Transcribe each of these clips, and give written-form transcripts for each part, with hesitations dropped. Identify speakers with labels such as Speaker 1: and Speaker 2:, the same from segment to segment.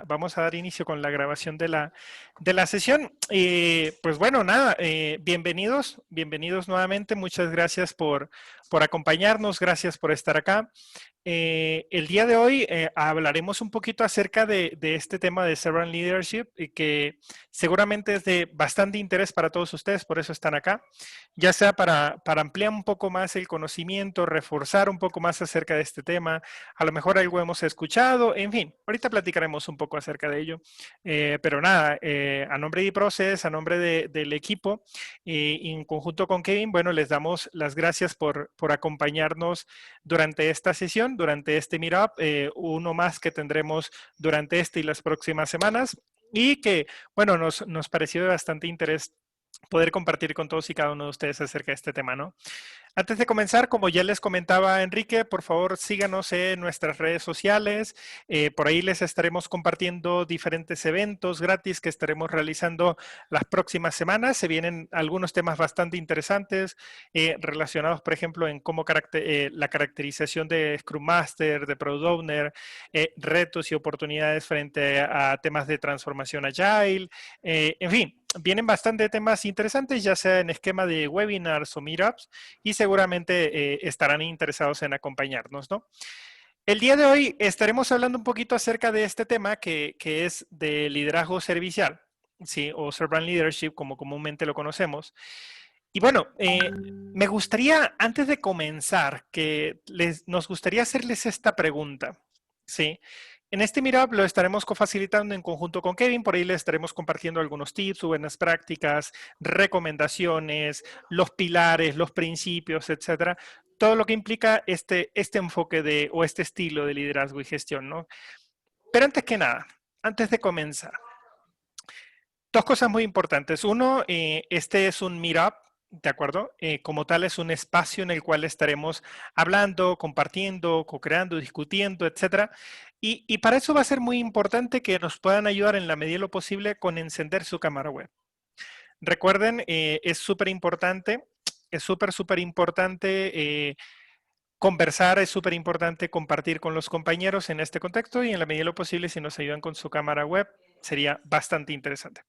Speaker 1: Vamos a dar inicio con la grabación de la sesión. Pues bueno, nada, bienvenidos nuevamente. Muchas gracias por acompañarnos, gracias por estar acá. El día de hoy hablaremos un poquito acerca de este tema de Servant Leadership y que seguramente es de bastante interés para todos ustedes, por eso están acá, ya sea para ampliar un poco más el conocimiento, reforzar un poco más acerca de este tema, a lo mejor algo hemos escuchado, en fin, ahorita platicaremos un poco acerca de ello, pero nada, a nombre de Process, a nombre del equipo, y en conjunto con Kevin, bueno, les damos las gracias por acompañarnos durante esta sesión, durante este Meetup, uno más que tendremos durante este y las próximas semanas, y que, bueno, nos pareció de bastante interés poder compartir con todos y cada uno de ustedes acerca de este tema, ¿no? Antes de comenzar, como ya les comentaba Enrique, por favor síganos en nuestras redes sociales. Por ahí les estaremos compartiendo diferentes eventos gratis que estaremos realizando las próximas semanas. Se vienen algunos temas bastante interesantes relacionados, por ejemplo, en cómo la caracterización de Scrum Master, de Product Owner, retos y oportunidades frente a temas de transformación agile, en fin. Vienen bastante temas interesantes, ya sea en esquema de webinars o meetups, y seguramente estarán interesados en acompañarnos, ¿no? El día de hoy estaremos hablando un poquito acerca de este tema que es de liderazgo servicial, ¿sí? O Servant Leadership, como comúnmente lo conocemos. Y bueno, me gustaría, antes de comenzar, nos gustaría hacerles esta pregunta, ¿sí? En este Meetup lo estaremos cofacilitando en conjunto con Kevin, por ahí le estaremos compartiendo algunos tips, buenas prácticas, recomendaciones, los pilares, los principios, etcétera. Todo lo que implica este enfoque o este estilo de liderazgo y gestión, ¿no? Pero antes que nada, antes de comenzar, dos cosas muy importantes. Uno, este es un meetup, ¿de acuerdo? Como tal, es un espacio en el cual estaremos hablando, compartiendo, co-creando, discutiendo, etcétera. Y para eso va a ser muy importante que nos puedan ayudar en la medida de lo posible con encender su cámara web. Recuerden, es súper importante, súper importante conversar, es súper importante compartir con los compañeros en este contexto y en la medida de lo posible, si nos ayudan con su cámara web, sería bastante interesante.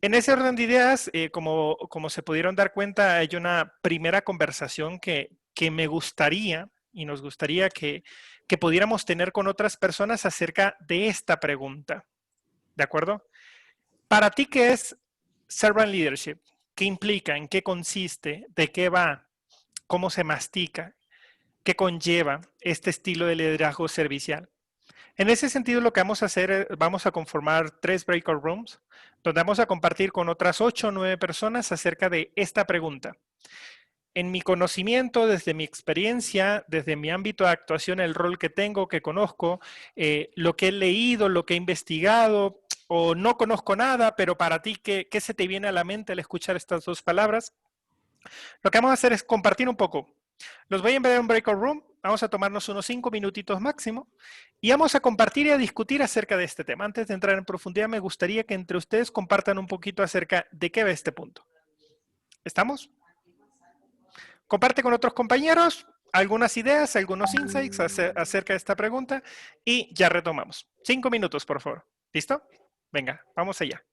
Speaker 1: En ese orden de ideas, como se pudieron dar cuenta, hay una primera conversación que me gustaría y nos gustaría que pudiéramos tener con otras personas acerca de esta pregunta. ¿De acuerdo? Para ti, ¿qué es Servant Leadership? ¿Qué implica? ¿En qué consiste? ¿De qué va? ¿Cómo se mastica? ¿Qué conlleva este estilo de liderazgo servicial? En ese sentido, lo que vamos a hacer es, vamos a conformar 3 breakout rooms, donde vamos a compartir con otras 8 o 9 personas acerca de esta pregunta. En mi conocimiento, desde mi experiencia, desde mi ámbito de actuación, el rol que tengo, que conozco, lo que he leído, lo que he investigado, o no conozco nada, pero para ti, ¿qué se te viene a la mente al escuchar estas dos palabras? Lo que vamos a hacer es compartir un poco. Los voy a enviar a un breakout room, vamos a tomarnos unos 5 minutitos máximo y vamos a compartir y a discutir acerca de este tema. Antes de entrar en profundidad, me gustaría que entre ustedes compartan un poquito acerca de qué va este punto. ¿Estamos? Comparte con otros compañeros algunas ideas, algunos insights acerca de esta pregunta y ya retomamos. 5 minutos, por favor. ¿Listo? Venga, vamos allá.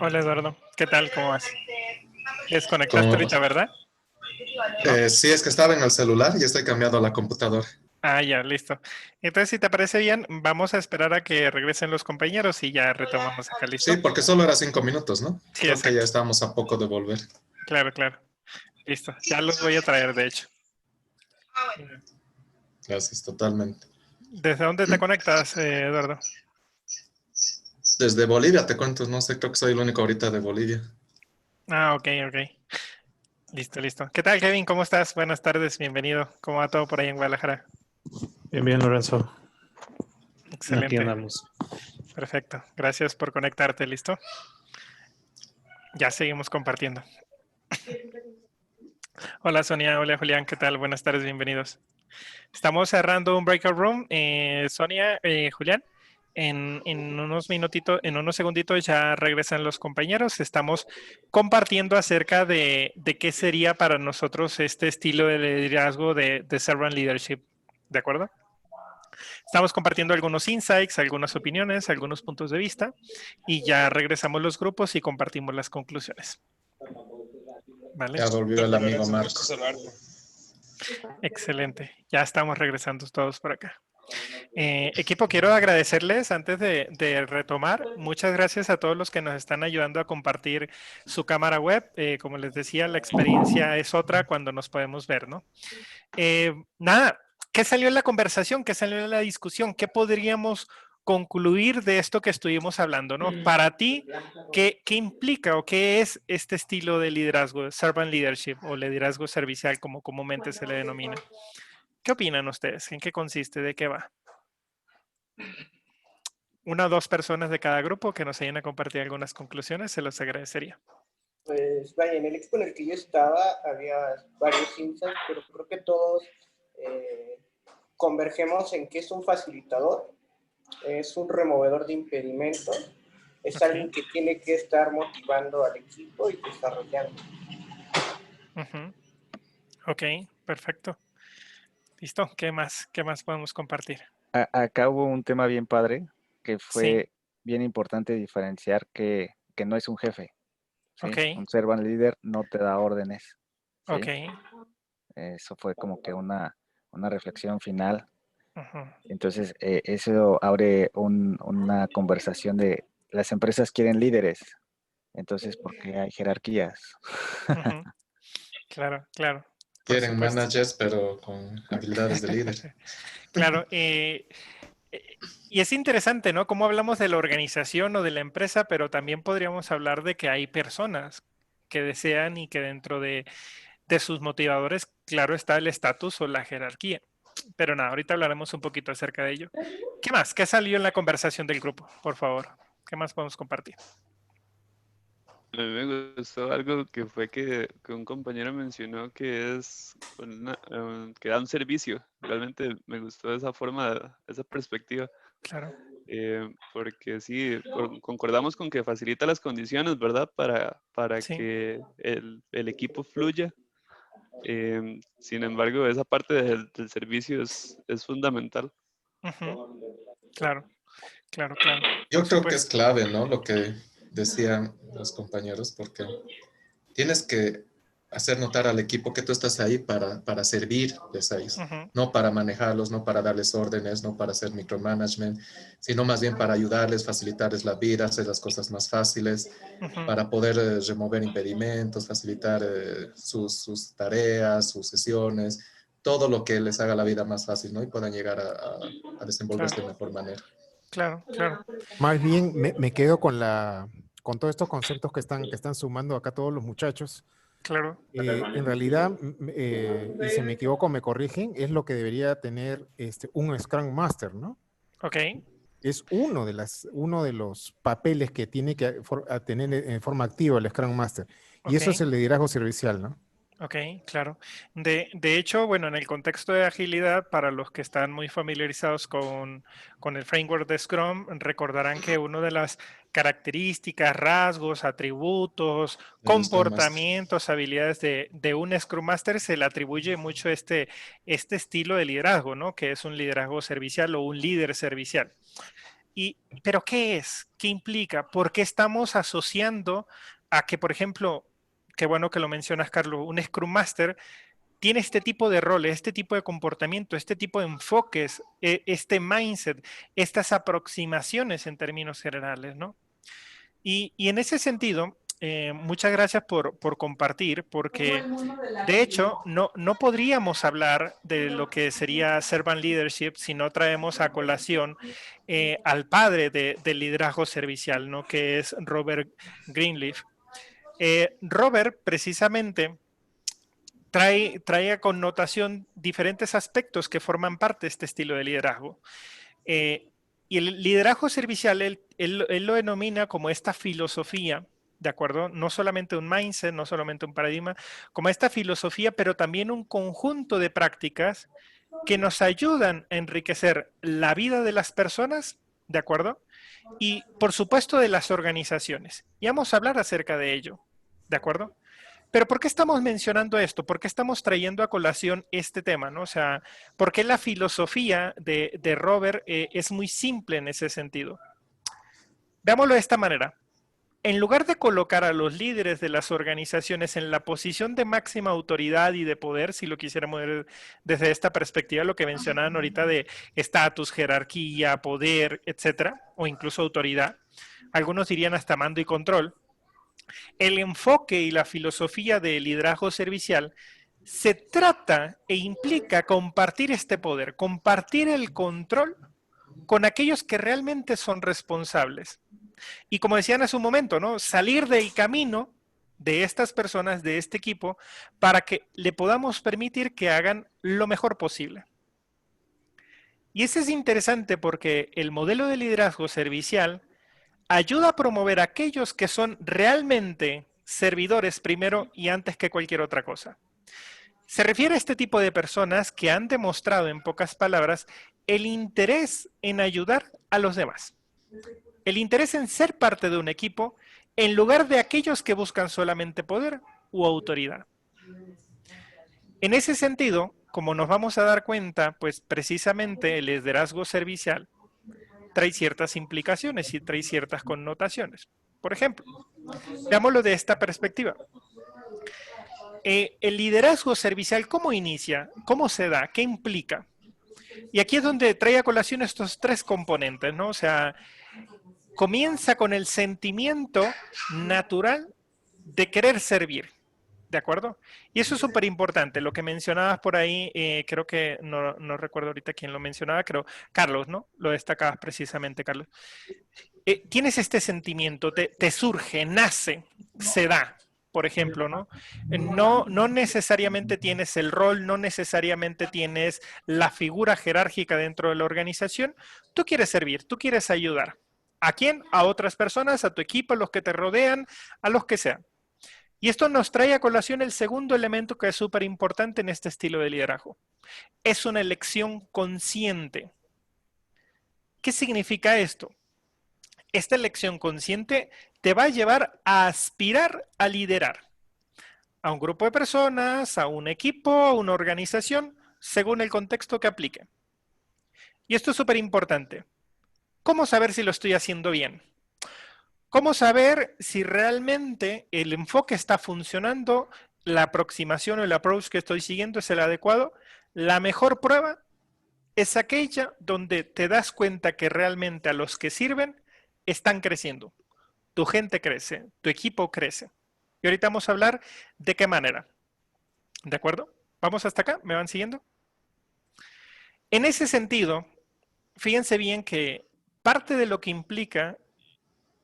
Speaker 1: Hola Eduardo, ¿qué tal? ¿Cómo vas? Desconectaste
Speaker 2: Con-
Speaker 1: ahorita, ¿verdad? ¿No?
Speaker 2: sí, es que estaba en el celular y estoy cambiando a la computadora.
Speaker 1: Ah, ya, listo. Entonces, si te parece bien, vamos a esperar a que regresen los compañeros y ya retomamos acá,
Speaker 2: Sí,
Speaker 1: ¿listo?
Speaker 2: porque solo era 5 minutos, ¿no?
Speaker 1: Sí,
Speaker 2: Creo que ya
Speaker 1: exacto.
Speaker 2: estamos a poco de volver.
Speaker 1: Claro, claro. Listo. Ya los voy a traer, de hecho.
Speaker 2: Gracias, totalmente.
Speaker 1: ¿Desde dónde te conectas, Eduardo?
Speaker 2: Desde Bolivia te cuento, no sé, creo que soy el único ahorita de Bolivia.
Speaker 1: Ah, ok, ok. Listo, listo. ¿Qué tal, Kevin? ¿Cómo estás? Buenas tardes, bienvenido. ¿Cómo va todo por ahí en Guadalajara?
Speaker 3: Bien, bien, Lorenzo. Aquí
Speaker 1: Excelente.
Speaker 3: andamos.
Speaker 1: Perfecto. Gracias por conectarte, ¿listo? Ya seguimos compartiendo. Hola Sonia, hola Julián, ¿qué tal? Buenas tardes, bienvenidos. Estamos cerrando un breakout room. Sonia, Julián, en unos minutitos, en unos segunditos ya regresan los compañeros. Estamos compartiendo acerca de qué sería para nosotros este estilo de liderazgo de Servant Leadership. ¿De acuerdo? Estamos compartiendo algunos insights, algunas opiniones, algunos puntos de vista y ya regresamos los grupos y compartimos las conclusiones. ¿Vale?
Speaker 2: Ya volvió el amigo Marcos.
Speaker 1: Excelente. Ya estamos regresando todos por acá. Equipo, quiero agradecerles antes de retomar. Muchas gracias a todos los que nos están ayudando a compartir su cámara web. Como les decía, la experiencia es otra cuando nos podemos ver, ¿no? Nada, ¿qué salió en la conversación? ¿Qué salió en la discusión? ¿Qué podríamos concluir de esto que estuvimos hablando, ¿no? Para ti, ¿qué implica o qué es este estilo de liderazgo, servant leadership o liderazgo servicial, como comúnmente se le denomina? ¿Qué opinan ustedes? ¿En qué consiste? ¿De qué va? Una o dos personas de cada grupo que nos ayuden a compartir algunas conclusiones, se los agradecería.
Speaker 4: Pues vaya, en el equipo en el que yo estaba había varios insights, pero creo que todos convergemos en que es un facilitador, es un removedor de impedimentos, es alguien que tiene que estar motivando al equipo y desarrollando.
Speaker 1: Ok, perfecto. Listo, ¿qué más? ¿Qué más podemos compartir?
Speaker 5: Acá hubo un tema bien padre que
Speaker 1: Sí,
Speaker 5: fue bien importante diferenciar que no es un jefe, ¿sí?
Speaker 1: ok,
Speaker 5: Un servant leader no te da órdenes,
Speaker 1: ok.
Speaker 5: ¿sí? Eso fue como que una reflexión final.
Speaker 1: Ujú,
Speaker 5: Entonces, eso abre una conversación de las empresas quieren líderes, entonces, ¿por qué hay jerarquías?
Speaker 1: ujú. Claro, claro, por
Speaker 2: Quieren
Speaker 1: supuesto.
Speaker 2: managers, pero con habilidades de líder.
Speaker 1: Claro, y es interesante, ¿no? Cómo hablamos de la organización o de la empresa, pero también podríamos hablar de que hay personas que desean y que dentro de sus motivadores, claro, está el estatus o la jerarquía. Pero nada, ahorita hablaremos un poquito acerca de ello. ¿Qué más? ¿Qué salió en la conversación del grupo? Por favor, ¿qué más podemos compartir?
Speaker 6: A mí me gustó algo que fue que un compañero mencionó que es que da un servicio. Realmente me gustó esa forma, esa perspectiva,
Speaker 1: Claro,
Speaker 6: porque sí, concordamos con que facilita las condiciones, ¿verdad? Para
Speaker 1: sí,
Speaker 6: que el equipo fluya. Sin embargo, esa parte del servicio es fundamental.
Speaker 1: ujú, claro, claro, claro, por
Speaker 2: Yo creo que es
Speaker 1: supuesto.
Speaker 2: clave, ¿no? Lo que decían los compañeros, porque tienes que hacer notar al equipo que tú estás ahí para servirles a ellos,
Speaker 1: Ujú,
Speaker 2: no para manejarlos, no para darles órdenes, no para hacer micromanagement, sino más bien para ayudarles, facilitarles la vida, hacer las cosas más fáciles,
Speaker 1: ujú,
Speaker 2: para poder remover impedimentos, facilitar sus tareas, sus sesiones, todo lo que les haga la vida más fácil, ¿no? Y puedan llegar a desenvolverse de
Speaker 1: claro,
Speaker 2: mejor manera.
Speaker 1: claro, claro,
Speaker 7: Más bien me quedo con todos estos conceptos que están sumando acá todos los muchachos.
Speaker 1: claro.
Speaker 7: En realidad, y si me equivoco, me corrigen, es lo que debería tener un Scrum Master, ¿no?
Speaker 1: Ok,
Speaker 7: Es uno de los papeles que tiene que tener en forma activa el Scrum Master. Y
Speaker 1: ok.
Speaker 7: eso es el liderazgo servicial, ¿no?
Speaker 1: Ok, claro. De hecho, bueno, en el contexto de agilidad, para los que están muy familiarizados con el framework de Scrum, recordarán que una de las características, rasgos, atributos,
Speaker 2: El Scrum Master.
Speaker 1: comportamientos, habilidades de un Scrum Master se le atribuye mucho este estilo de liderazgo, ¿no? Que es un liderazgo servicial o un líder servicial. ¿Pero qué es? ¿Qué implica? ¿Por qué estamos asociando a que, por ejemplo, qué bueno que lo mencionas, Carlos, un Scrum Master tiene este tipo de roles, este tipo de comportamiento, este tipo de enfoques, este mindset, estas aproximaciones en términos generales, ¿no? Y en ese sentido, muchas gracias por compartir, porque de hecho no podríamos hablar de lo que sería Servant Leadership si no traemos a colación al padre del liderazgo servicial, ¿no? Que es Robert Greenleaf. Robert precisamente trae a connotación diferentes aspectos que forman parte de este estilo de liderazgo. Y el liderazgo servicial, él lo denomina como esta filosofía, ¿de acuerdo? No solamente un mindset, no solamente un paradigma, como esta filosofía, pero también un conjunto de prácticas que nos ayudan a enriquecer la vida de las personas, ¿de acuerdo? Y, por supuesto, de las organizaciones. Y vamos a hablar acerca de ello, ¿de acuerdo? Pero ¿por qué estamos mencionando esto? ¿Por qué estamos trayendo a colación este tema, ¿no? O sea, ¿por qué la filosofía de Robert es muy simple en ese sentido? Veámoslo de esta manera. En lugar de colocar a los líderes de las organizaciones en la posición de máxima autoridad y de poder, si lo quisiéramos ver desde esta perspectiva, lo que mencionaban ahorita de estatus, jerarquía, poder, etcétera, o incluso autoridad, algunos dirían hasta mando y control, el enfoque y la filosofía de liderazgo servicial se trata e implica compartir este poder, compartir el control con aquellos que realmente son responsables. Y como decían hace un momento, ¿no? Salir del camino de estas personas, de este equipo, para que le podamos permitir que hagan lo mejor posible. Y eso es interesante porque el modelo de liderazgo servicial ayuda a promover a aquellos que son realmente servidores primero y antes que cualquier otra cosa. Se refiere a este tipo de personas que han demostrado, en pocas palabras, el interés en ayudar a los demás. El interés en ser parte de un equipo en lugar de aquellos que buscan solamente poder u autoridad. En ese sentido, como nos vamos a dar cuenta, pues precisamente el liderazgo servicial trae ciertas implicaciones y trae ciertas connotaciones. Por ejemplo, veámoslo de esta perspectiva. El liderazgo servicial, ¿cómo inicia? ¿Cómo se da? ¿Qué implica? Y aquí es donde trae a colación estos tres componentes, ¿no? O sea, comienza con el sentimiento natural de querer servir, ¿de acuerdo? Y eso es súper importante, lo que mencionabas por ahí, creo que, no recuerdo ahorita quién lo mencionaba, creo, Carlos, ¿no? Lo destacabas precisamente, Carlos. Tienes este sentimiento, te surge, nace, se da, por ejemplo, ¿no? No necesariamente tienes el rol, no necesariamente tienes la figura jerárquica dentro de la organización, tú quieres servir, tú quieres ayudar. ¿A quién? A otras personas, a tu equipo, a los que te rodean, a los que sean. Y esto nos trae a colación el segundo elemento que es súper importante en este estilo de liderazgo. Es una elección consciente. ¿Qué significa esto? Esta elección consciente te va a llevar a aspirar a liderar a un grupo de personas, a un equipo, a una organización, según el contexto que aplique. Y esto es súper importante. ¿Cómo saber si lo estoy haciendo bien? ¿Cómo saber si realmente el enfoque está funcionando, la aproximación o el approach que estoy siguiendo es el adecuado? La mejor prueba es aquella donde te das cuenta que realmente a los que sirven están creciendo. Tu gente crece, tu equipo crece. Y ahorita vamos a hablar de qué manera. ¿De acuerdo? ¿Vamos hasta acá? ¿Me van siguiendo? En ese sentido, fíjense bien que parte de lo que implica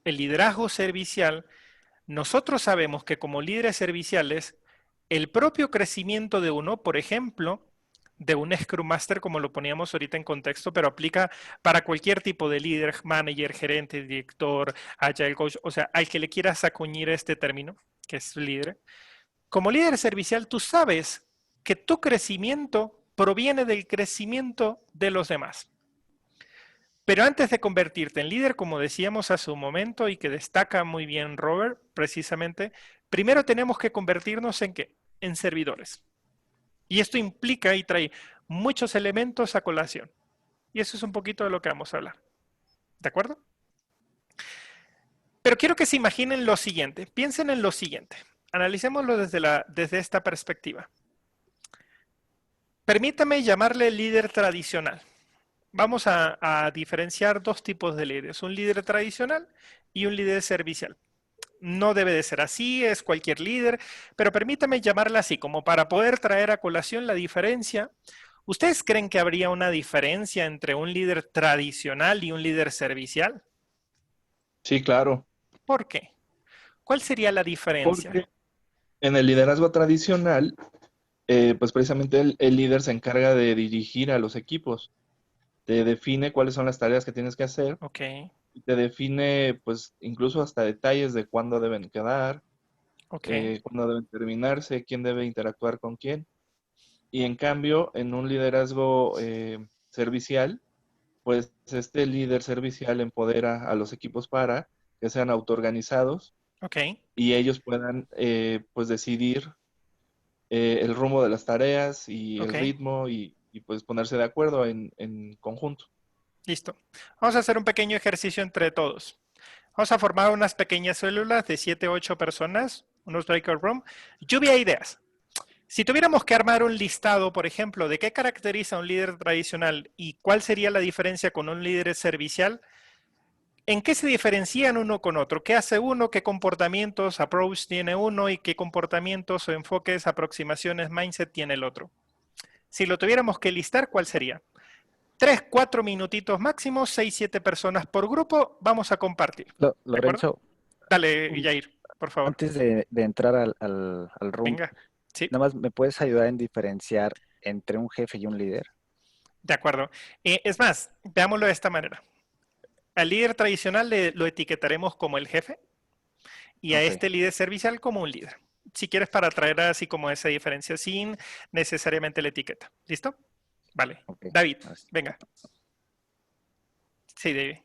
Speaker 1: el liderazgo servicial, nosotros sabemos que como líderes serviciales, el propio crecimiento de uno, por ejemplo, de un Scrum Master, como lo poníamos ahorita en contexto, pero aplica para cualquier tipo de líder, manager, gerente, director, agile coach, o sea, al que le quieras acuñir este término, que es líder. Como líder servicial, tú sabes que tu crecimiento proviene del crecimiento de los demás. Pero antes de convertirte en líder, como decíamos hace un momento y que destaca muy bien Robert, precisamente, primero tenemos que convertirnos en ¿qué? En servidores. Y esto implica y trae muchos elementos a colación. Y eso es un poquito de lo que vamos a hablar. ¿De acuerdo? Pero quiero que se imaginen lo siguiente. Piensen en lo siguiente. Analicémoslo desde esta perspectiva. Permítame llamarle líder tradicional. Vamos a diferenciar dos tipos de líderes. Un líder tradicional y un líder servicial. No debe de ser así, es cualquier líder, pero permítame llamarla así, como para poder traer a colación la diferencia. ¿Ustedes creen que habría una diferencia entre un líder tradicional y un líder servicial?
Speaker 8: Sí, claro.
Speaker 1: ¿Por qué? ¿Cuál sería la diferencia?
Speaker 8: Porque en el liderazgo tradicional, pues precisamente el líder se encarga de dirigir a los equipos. Te define cuáles son las tareas que tienes que hacer.
Speaker 1: Ok,
Speaker 8: Y te define, pues, incluso hasta detalles de cuándo deben quedar,
Speaker 1: ok,
Speaker 8: cuándo deben terminarse, quién debe interactuar con quién. Y en cambio, en un liderazgo servicial, pues este líder servicial empodera a los equipos para que sean autoorganizados
Speaker 1: ok,
Speaker 8: y ellos puedan, pues, decidir el rumbo de las tareas y el
Speaker 1: ok.
Speaker 8: ritmo y, pues ponerse de acuerdo en conjunto.
Speaker 1: Listo. Vamos a hacer un pequeño ejercicio entre todos. Vamos a formar unas pequeñas células de 7 o 8 personas, unos breakout room. Lluvia de ideas. Si tuviéramos que armar un listado, por ejemplo, de qué caracteriza a un líder tradicional y cuál sería la diferencia con un líder servicial, ¿en qué se diferencian uno con otro? ¿Qué hace uno? ¿Qué comportamientos, approach tiene uno? ¿Y qué comportamientos o enfoques, aproximaciones, mindset tiene el otro? Si lo tuviéramos que listar, ¿cuál sería? 3, 4 minutitos máximo, 6, 7 personas por grupo, vamos a compartir. ¿De acuerdo?
Speaker 5: Lorenzo,
Speaker 1: Dale, Jair, por favor.
Speaker 5: antes de entrar al room,
Speaker 1: Venga. Sí,
Speaker 5: nada más me puedes ayudar en diferenciar entre un jefe y un líder.
Speaker 1: de acuerdo. Es más, veámoslo de esta manera. Al líder tradicional lo etiquetaremos como el jefe y a
Speaker 5: Ok.
Speaker 1: este líder servicial como un líder. Si quieres, para traer así como esa diferencia sin necesariamente la etiqueta. ¿Listo? Vale.
Speaker 5: Ok.
Speaker 1: David,
Speaker 5: Así.
Speaker 1: venga. Sí, David.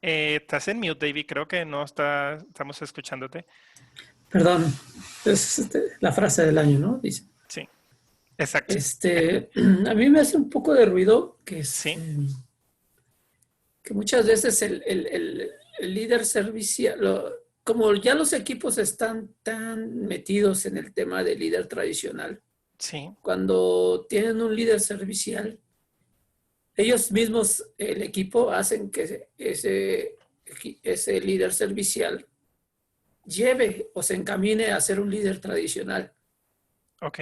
Speaker 1: Estás en mute, David. Creo que no estamos escuchándote.
Speaker 9: Perdón, es la frase del año, ¿no? Dice.
Speaker 1: Sí, exacto.
Speaker 9: A mí me hace un poco de ruido que,
Speaker 1: Sí.
Speaker 9: que muchas veces el líder servicial, como ya los equipos están tan metidos en el tema del líder tradicional,
Speaker 1: Sí,
Speaker 9: cuando tienen un líder servicial, ellos mismos, el equipo, hacen que ese líder servicial lleve o se encamine a ser un líder tradicional,
Speaker 1: ok.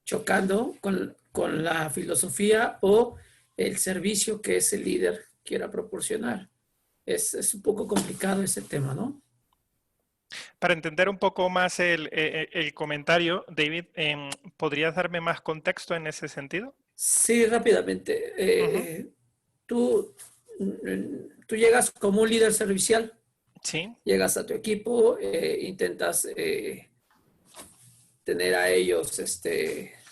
Speaker 9: chocando con la filosofía o el servicio que ese líder quiera proporcionar. Es un poco complicado ese tema, ¿no?
Speaker 1: Para entender un poco más el comentario, David, ¿podrías darme más contexto en ese sentido?
Speaker 9: Sí, rápidamente. Tú llegas como un líder servicial,
Speaker 1: Sí,
Speaker 9: llegas a tu equipo, intentas tener a ellos,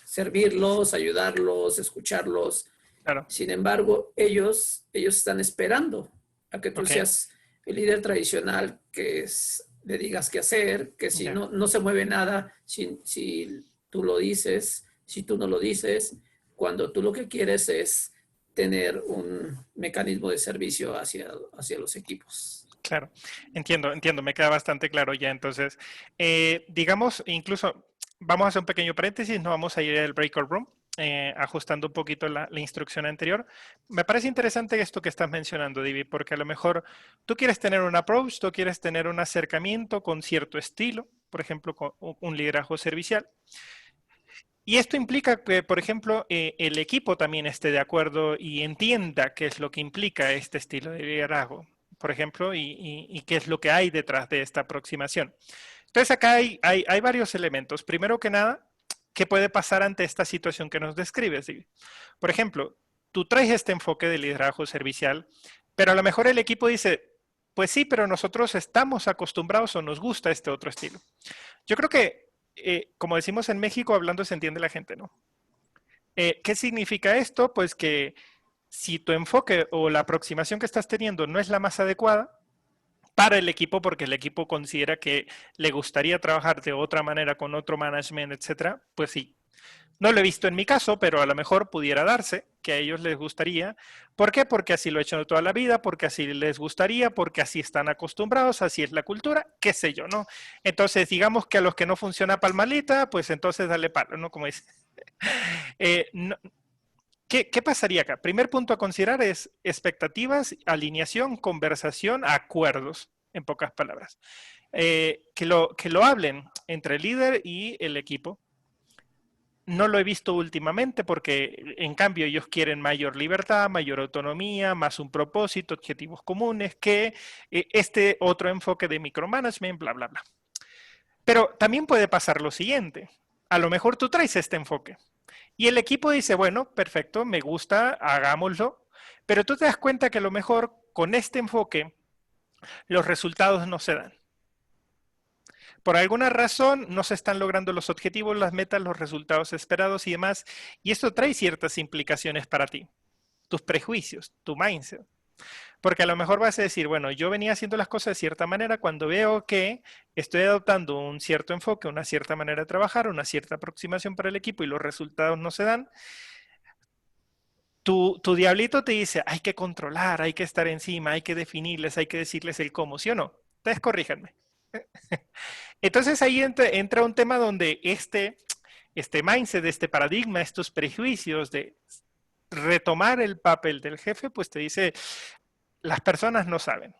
Speaker 9: servirlos, ayudarlos, escucharlos.
Speaker 1: claro.
Speaker 9: Sin embargo, ellos están esperando a que tú
Speaker 1: Ok.
Speaker 9: seas el líder tradicional, le digas qué hacer, que si
Speaker 1: Ya.
Speaker 9: no se mueve nada, si tú lo dices, si tú no lo dices, cuando tú lo que quieres es tener un mecanismo de servicio hacia los equipos.
Speaker 1: Claro, entiendo, me queda bastante claro ya. Entonces, digamos, incluso vamos a hacer un pequeño paréntesis, no vamos a ir al breakout room, ajustando un poquito la instrucción anterior. Me parece interesante esto que estás mencionando, Divi, porque a lo mejor tú quieres tener un approach, tú quieres tener un acercamiento con cierto estilo, por ejemplo, con un liderazgo servicial. Y esto implica que, por ejemplo, el equipo también esté de acuerdo y entienda qué es lo que implica este estilo de liderazgo, por ejemplo, y qué es lo que hay detrás de esta aproximación. Entonces, acá hay varios elementos. Primero que nada, ¿qué puede pasar ante esta situación que nos describes? Por ejemplo, tú traes este enfoque de liderazgo servicial, pero a lo mejor el equipo dice, pues sí, pero nosotros estamos acostumbrados o nos gusta este otro estilo. Yo creo que como decimos en México, hablando se entiende la gente, ¿no? ¿Qué significa esto? Pues que si tu enfoque o la aproximación que estás teniendo no es la más adecuada para el equipo, porque el equipo considera que le gustaría trabajar de otra manera con otro management, etcétera, pues sí, No lo he visto en mi caso, pero a lo mejor pudiera darse, que a ellos les gustaría. ¿Por qué? Porque así lo he hecho toda la vida, porque así les gustaría, porque así están acostumbrados, así es la cultura, qué sé yo, ¿no? Entonces, digamos que a los que no funciona palmalita, pues entonces dale palo, ¿no? Como dice. ¿Qué pasaría acá? Primer punto a considerar es expectativas, alineación, conversación, acuerdos, en pocas palabras. Que lo hablen entre el líder y el equipo. No lo he visto últimamente porque, en cambio, ellos quieren mayor libertad, mayor autonomía, más un propósito, objetivos comunes, que este otro enfoque de micromanagement, bla, bla, bla. Pero también puede pasar lo siguiente. A lo mejor tú traes este enfoque y el equipo dice, bueno, perfecto, me gusta, hagámoslo, pero tú te das cuenta que a lo mejor con este enfoque los resultados no se dan. Por alguna razón no se están logrando los objetivos, las metas, los resultados esperados y demás. Y esto trae ciertas implicaciones para ti, tus prejuicios, tu mindset. Porque a lo mejor vas a decir, bueno, yo venía haciendo las cosas de cierta manera, cuando veo que estoy adoptando un cierto enfoque, una cierta manera de trabajar, una cierta aproximación para el equipo y los resultados no se dan, tu diablito te dice, hay que controlar, hay que estar encima, hay que definirles, hay que decirles el cómo, ¿sí o no? Entonces corríjanme. Entonces ahí entra un tema donde este mindset, este paradigma, estos prejuicios de retomar el papel del jefe, pues te dice, las personas no saben.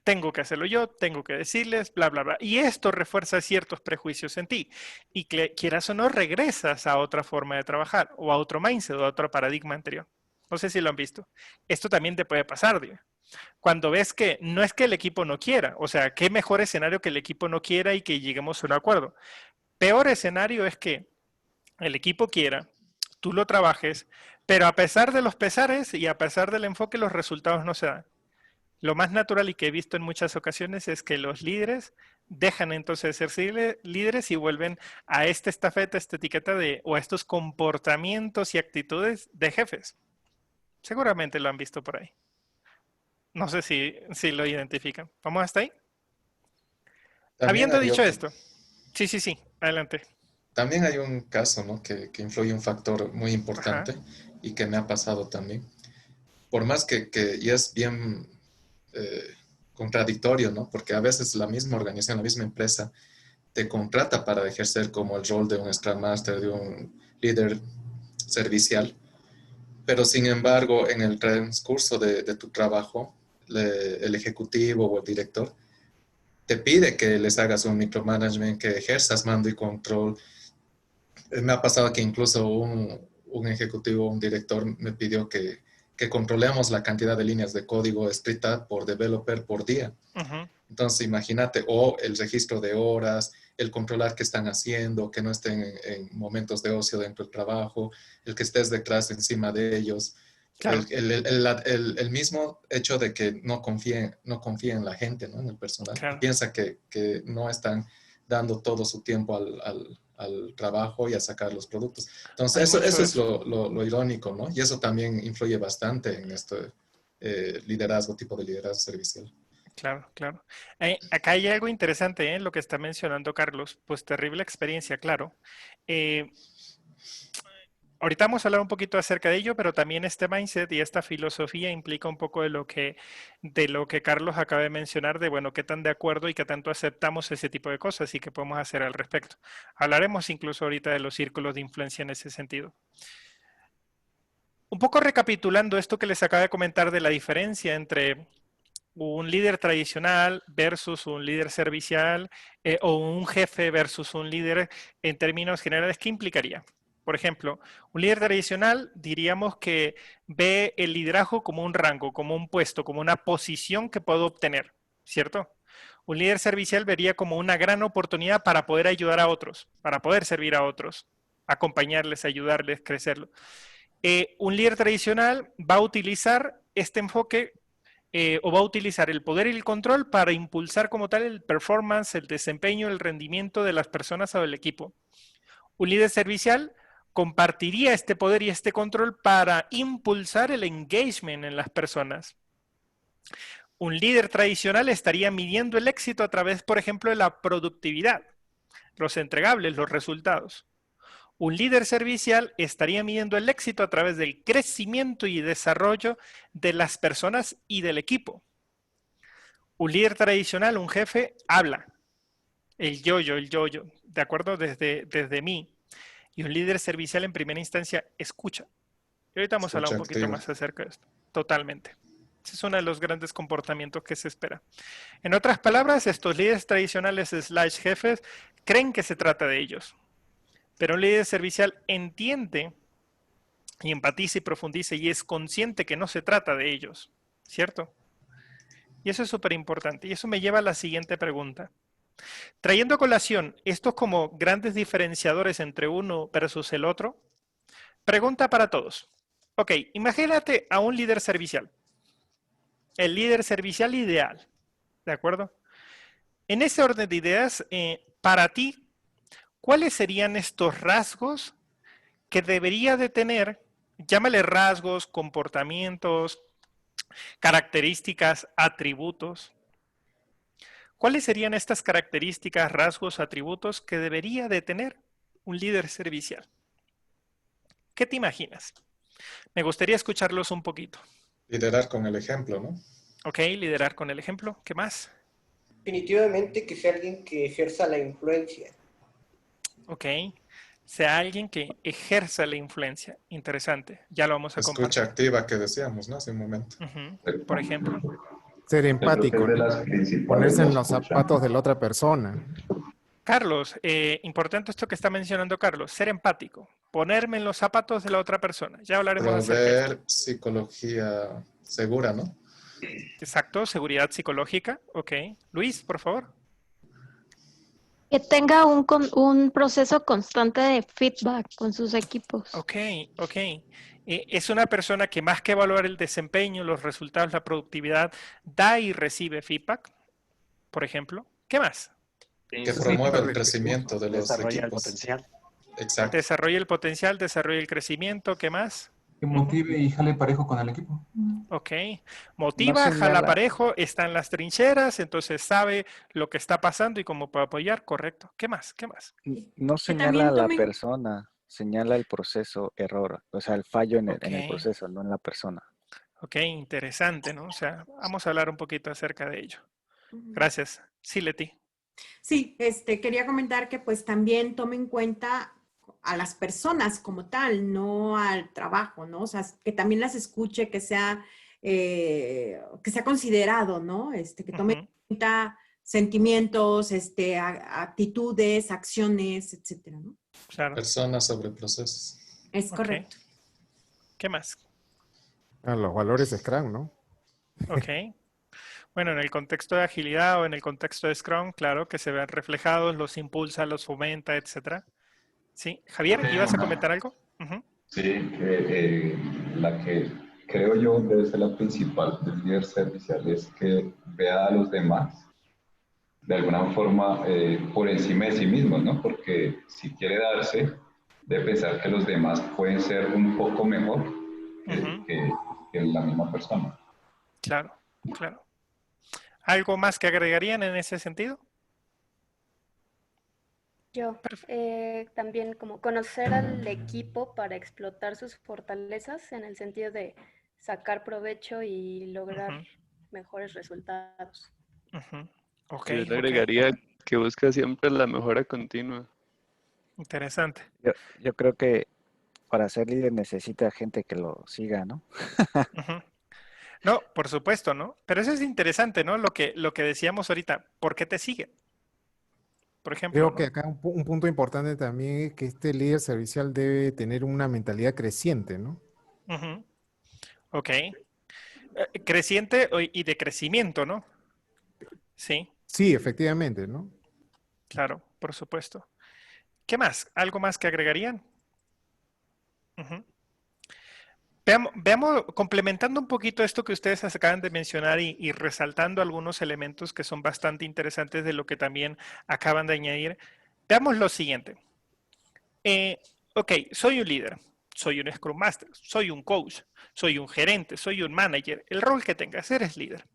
Speaker 1: Tengo que hacerlo yo, tengo que decirles, bla, bla, bla. Y esto refuerza ciertos prejuicios en ti. Y que quieras o no, regresas a otra forma de trabajar, o a otro mindset, o a otro paradigma anterior. No sé si lo han visto. Esto también te puede pasar, digo. Cuando ves que no es que el equipo no quiera, o sea, qué mejor escenario que el equipo no quiera y que lleguemos a un acuerdo. Peor escenario es que el equipo quiera, tú lo trabajes, pero a pesar de los pesares y a pesar del enfoque, los resultados no se dan. Lo más natural y que he visto en muchas ocasiones es que los líderes dejan entonces de ser líderes y vuelven a esta estafeta, esta etiqueta o a estos comportamientos y actitudes de jefes. Seguramente lo han visto por ahí. No sé si lo identifican. ¿Vamos hasta ahí?
Speaker 2: También
Speaker 1: Habiendo
Speaker 2: hay
Speaker 1: dicho
Speaker 2: otro.
Speaker 1: esto. Sí, adelante.
Speaker 2: También hay un caso, ¿no? que influye un factor muy
Speaker 1: Ajá.
Speaker 2: importante y que me ha pasado también. Por más que ya es bien contradictorio, ¿no? Porque a veces la misma organización, la misma empresa te contrata para ejercer como el rol de un Scrum Master, de un líder servicial, pero sin embargo, en el transcurso de tu trabajo, el ejecutivo o el director te pide que les hagas un micromanagement, que ejerzas mando y control. Me ha pasado que incluso un ejecutivo, un director me pidió que controlemos la cantidad de líneas de código escrita por developer por día.
Speaker 1: Uh-huh.
Speaker 2: Entonces, imagínate, o el registro de horas, el controlar qué están haciendo, que no estén en momentos de ocio dentro del trabajo, el que estés detrás, encima de ellos.
Speaker 1: Claro.
Speaker 2: El mismo hecho de que no confíe en la gente, ¿no? En el personal.
Speaker 1: Claro.
Speaker 2: Piensa que no están dando todo su tiempo al trabajo y a sacar los productos. Entonces, eso es lo irónico, ¿no? Y eso también influye bastante en este tipo de liderazgo servicial.
Speaker 1: Claro. Acá hay algo interesante, lo que está mencionando Carlos, pues terrible experiencia, claro. Ahorita vamos a hablar un poquito acerca de ello, pero también este mindset y esta filosofía implica un poco de lo que Carlos acaba de mencionar, de bueno, qué tan de acuerdo y qué tanto aceptamos ese tipo de cosas y qué podemos hacer al respecto. Hablaremos incluso ahorita de los círculos de influencia en ese sentido. Un poco recapitulando esto que les acabo de comentar de la diferencia entre un líder tradicional versus un líder servicial o un jefe versus un líder en términos generales, ¿qué implicaría? Por ejemplo, un líder tradicional diríamos que ve el liderazgo como un rango, como un puesto, como una posición que puedo obtener, ¿cierto? Un líder servicial vería como una gran oportunidad para poder ayudar a otros, para poder servir a otros, acompañarles, ayudarles, crecerlo. Un líder tradicional va a utilizar este enfoque o va a utilizar el poder y el control para impulsar como tal el performance, el desempeño, el rendimiento de las personas o del equipo. Un líder servicial compartiría este poder y este control para impulsar el engagement en las personas. Un líder tradicional estaría midiendo el éxito a través, por ejemplo, de la productividad, los entregables, los resultados. Un líder servicial estaría midiendo el éxito a través del crecimiento y desarrollo de las personas y del equipo. Un líder tradicional, un jefe, habla. El yo-yo, ¿de acuerdo? Desde mí. Y un líder servicial en primera instancia escucha. Y ahorita vamos a hablar un poquito
Speaker 2: Escucha
Speaker 1: más acerca de esto. Totalmente. Ese es uno de los grandes comportamientos que se espera. En otras palabras, estos líderes tradicionales / jefes creen que se trata de ellos. Pero un líder servicial entiende y empatiza y profundiza y es consciente que no se trata de ellos, ¿cierto? Y eso es súper importante. Y eso me lleva a la siguiente pregunta. Trayendo a colación estos como grandes diferenciadores entre uno versus el otro, pregunta para todos. Ok, imagínate a un líder servicial. El líder servicial ideal, ¿de acuerdo? En ese orden de ideas, para ti, ¿cuáles serían estos rasgos que debería de tener? Llámale rasgos, comportamientos, características, atributos. ¿Cuáles serían estas características, rasgos, atributos que debería de tener un líder servicial? ¿Qué te imaginas? Me gustaría escucharlos un poquito.
Speaker 2: Liderar con el ejemplo, ¿no?
Speaker 1: Ok, liderar con el ejemplo. ¿Qué más?
Speaker 4: Definitivamente que sea alguien que ejerza la influencia.
Speaker 1: Ok. Sea alguien que ejerza la influencia. Interesante. Ya lo vamos a
Speaker 2: Escucha
Speaker 1: compartir.
Speaker 2: activa que decíamos, ¿no? Hace un momento.
Speaker 1: Por ejemplo.
Speaker 7: Ser empático,
Speaker 10: de
Speaker 7: ¿no?
Speaker 10: las principales
Speaker 7: Ponerse en
Speaker 10: las
Speaker 7: los
Speaker 10: escucha.
Speaker 7: zapatos de la otra persona.
Speaker 1: Carlos, importante esto que está mencionando Carlos, ser empático, ponerme en los zapatos de la otra persona. Ya hablaremos acerca de esto.
Speaker 2: Proveer psicología segura, ¿no?
Speaker 1: Exacto, seguridad psicológica. Ok. Luis, por favor.
Speaker 11: Que tenga un proceso constante de feedback con sus equipos.
Speaker 1: Ok. Es una persona que más que evaluar el desempeño, los resultados, la productividad, da y recibe feedback, por ejemplo. ¿Qué más?
Speaker 2: Que promueva el crecimiento de los
Speaker 3: Desarrolla el
Speaker 2: equipos.
Speaker 3: potencial.
Speaker 2: Exacto.
Speaker 1: Desarrolla el potencial, desarrolla el crecimiento. ¿Qué más?
Speaker 12: Que motive y jale parejo con el equipo.
Speaker 1: Ok. Motiva,
Speaker 5: No
Speaker 1: jala
Speaker 5: señala-
Speaker 1: parejo, está en las trincheras, entonces sabe lo que está pasando y cómo puede apoyar. Correcto. ¿Qué más?
Speaker 5: No señala
Speaker 13: también
Speaker 5: a la
Speaker 13: tomen-
Speaker 5: persona, señala el proceso error, o sea, el fallo en el
Speaker 1: Ok.
Speaker 5: proceso, no en la persona.
Speaker 1: Ok, interesante, ¿no? O sea, vamos a hablar un poquito acerca de ello. Gracias. Sí, Leti.
Speaker 13: Sí, quería comentar que pues también tome en cuenta a las personas como tal, no al trabajo, ¿no? O sea, que también las escuche, que sea considerado, ¿no? Que tome en cuenta sentimientos, actitudes, acciones, etcétera, ¿no?
Speaker 1: Claro.
Speaker 2: Personas sobre procesos.
Speaker 13: Es correcto.
Speaker 1: ¿Qué más?
Speaker 7: Los valores Scrum, ¿no?
Speaker 1: Ok. Bueno, en el contexto de agilidad o en el contexto de Scrum, claro, que se vean reflejados, los impulsa, los fomenta, etcétera. Sí. Javier, ¿ibas a comentar algo?
Speaker 10: Sí, la que creo yo debe ser la principal del líder servicial es que vea a los demás de alguna forma por encima de sí mismos, ¿no? Porque si quiere darse, debe pensar que los demás pueden ser un poco mejor que la misma persona.
Speaker 1: Claro. ¿Algo más que agregarían en ese sentido?
Speaker 14: Yo, también como conocer al equipo para explotar sus fortalezas en el sentido de sacar provecho y lograr mejores resultados.
Speaker 6: Yo le agregaría que busca siempre la mejora continua.
Speaker 1: Interesante.
Speaker 5: Yo creo que para ser líder necesita gente que lo siga, ¿no?
Speaker 1: No, por supuesto, ¿no? Pero eso es interesante, ¿no? Lo que decíamos ahorita. ¿Por qué te siguen? Por ejemplo.
Speaker 7: Creo que acá un punto importante también es que este líder servicial debe tener una mentalidad creciente, ¿no?
Speaker 1: Ok. Creciente y de crecimiento, ¿no? Sí.
Speaker 7: Sí, efectivamente, ¿no?
Speaker 1: Claro, por supuesto. ¿Qué más? ¿Algo más que agregarían? Veamos, complementando un poquito esto que ustedes acaban de mencionar y resaltando algunos elementos que son bastante interesantes de lo que también acaban de añadir. Veamos lo siguiente. Ok, soy un líder, soy un Scrum Master, soy un coach, soy un gerente, soy un manager, el rol que tengas, eres líder.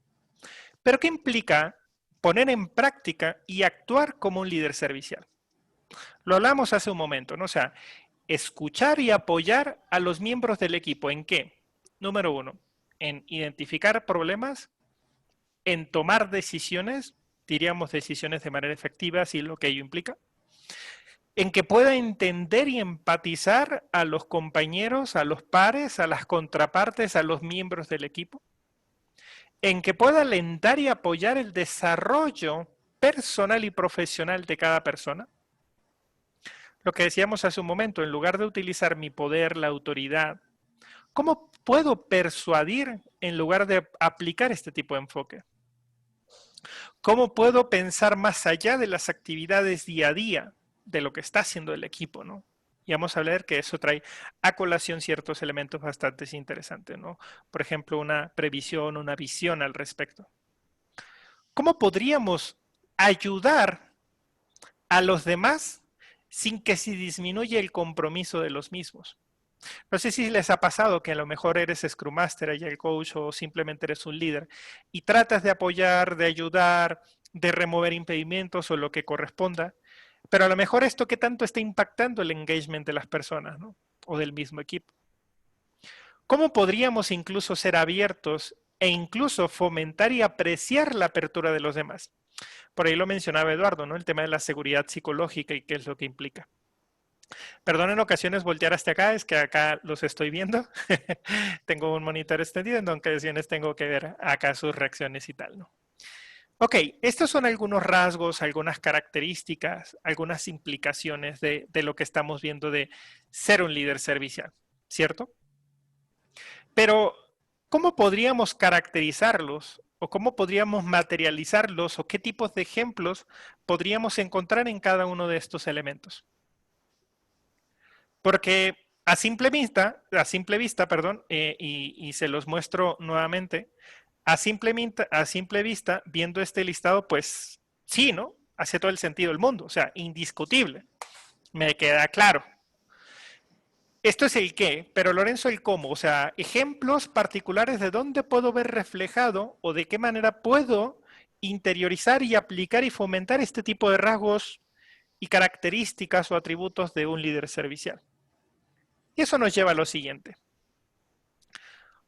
Speaker 1: Pero ¿qué implica poner en práctica y actuar como un líder servicial? Lo hablamos hace un momento, ¿no? O sea, escuchar y apoyar a los miembros del equipo. ¿En qué? Número 1, en identificar problemas, en tomar decisiones, diríamos decisiones de manera efectiva, si lo que ello implica, en que pueda entender y empatizar a los compañeros, a los pares, a las contrapartes, a los miembros del equipo, en que pueda alentar y apoyar el desarrollo personal y profesional de cada persona. Lo que decíamos hace un momento, en lugar de utilizar mi poder, la autoridad, ¿cómo puedo persuadir en lugar de aplicar este tipo de enfoque? ¿Cómo puedo pensar más allá de las actividades día a día de lo que está haciendo el equipo, ¿no? Y vamos a ver que eso trae a colación ciertos elementos bastante interesantes, ¿no? Por ejemplo, una previsión, una visión al respecto. ¿Cómo podríamos ayudar a los demás sin que se disminuya el compromiso de los mismos? No sé si les ha pasado que a lo mejor eres Scrum Master, Agile Coach o simplemente eres un líder y tratas de apoyar, de ayudar, de remover impedimentos o lo que corresponda, pero a lo mejor esto que tanto está impactando el engagement de las personas, ¿no? O del mismo equipo. ¿Cómo podríamos incluso ser abiertos e incluso fomentar y apreciar la apertura de los demás? Por ahí lo mencionaba Eduardo, ¿no? El tema de la seguridad psicológica y qué es lo que implica. Perdón en ocasiones voltear hasta acá, es que acá los estoy viendo. Tengo un monitor extendido, en ocasiones tengo que ver acá sus reacciones y tal, ¿no? Ok, estos son algunos rasgos, algunas características, algunas implicaciones de lo que estamos viendo de ser un líder servicial, ¿cierto? Pero, ¿cómo podríamos caracterizarlos? ¿O cómo podríamos materializarlos? ¿O qué tipos de ejemplos podríamos encontrar en cada uno de estos elementos? Porque a simple vista, y se los muestro nuevamente, a simple vista, viendo este listado, pues sí, ¿no? Hace todo el sentido del mundo, o sea, indiscutible. Me queda claro. Esto es el qué, pero Lorenzo, el cómo, o sea, ejemplos particulares de dónde puedo ver reflejado o de qué manera puedo interiorizar y aplicar y fomentar este tipo de rasgos y características o atributos de un líder servicial. Y eso nos lleva a lo siguiente.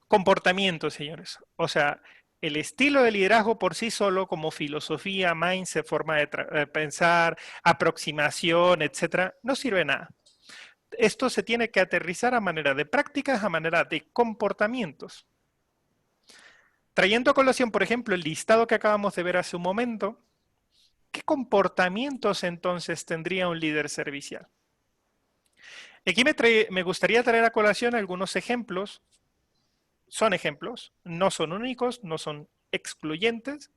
Speaker 1: Comportamiento, señores. O sea, el estilo de liderazgo por sí solo, como filosofía, mindset, forma de pensar, aproximación, etcétera, no sirve de nada. Esto se tiene que aterrizar a manera de prácticas, a manera de comportamientos. Trayendo a colación, por ejemplo, el listado que acabamos de ver hace un momento, ¿qué comportamientos entonces tendría un líder servicial? Aquí me gustaría traer a colación algunos ejemplos. Son ejemplos, no son únicos, no son excluyentes.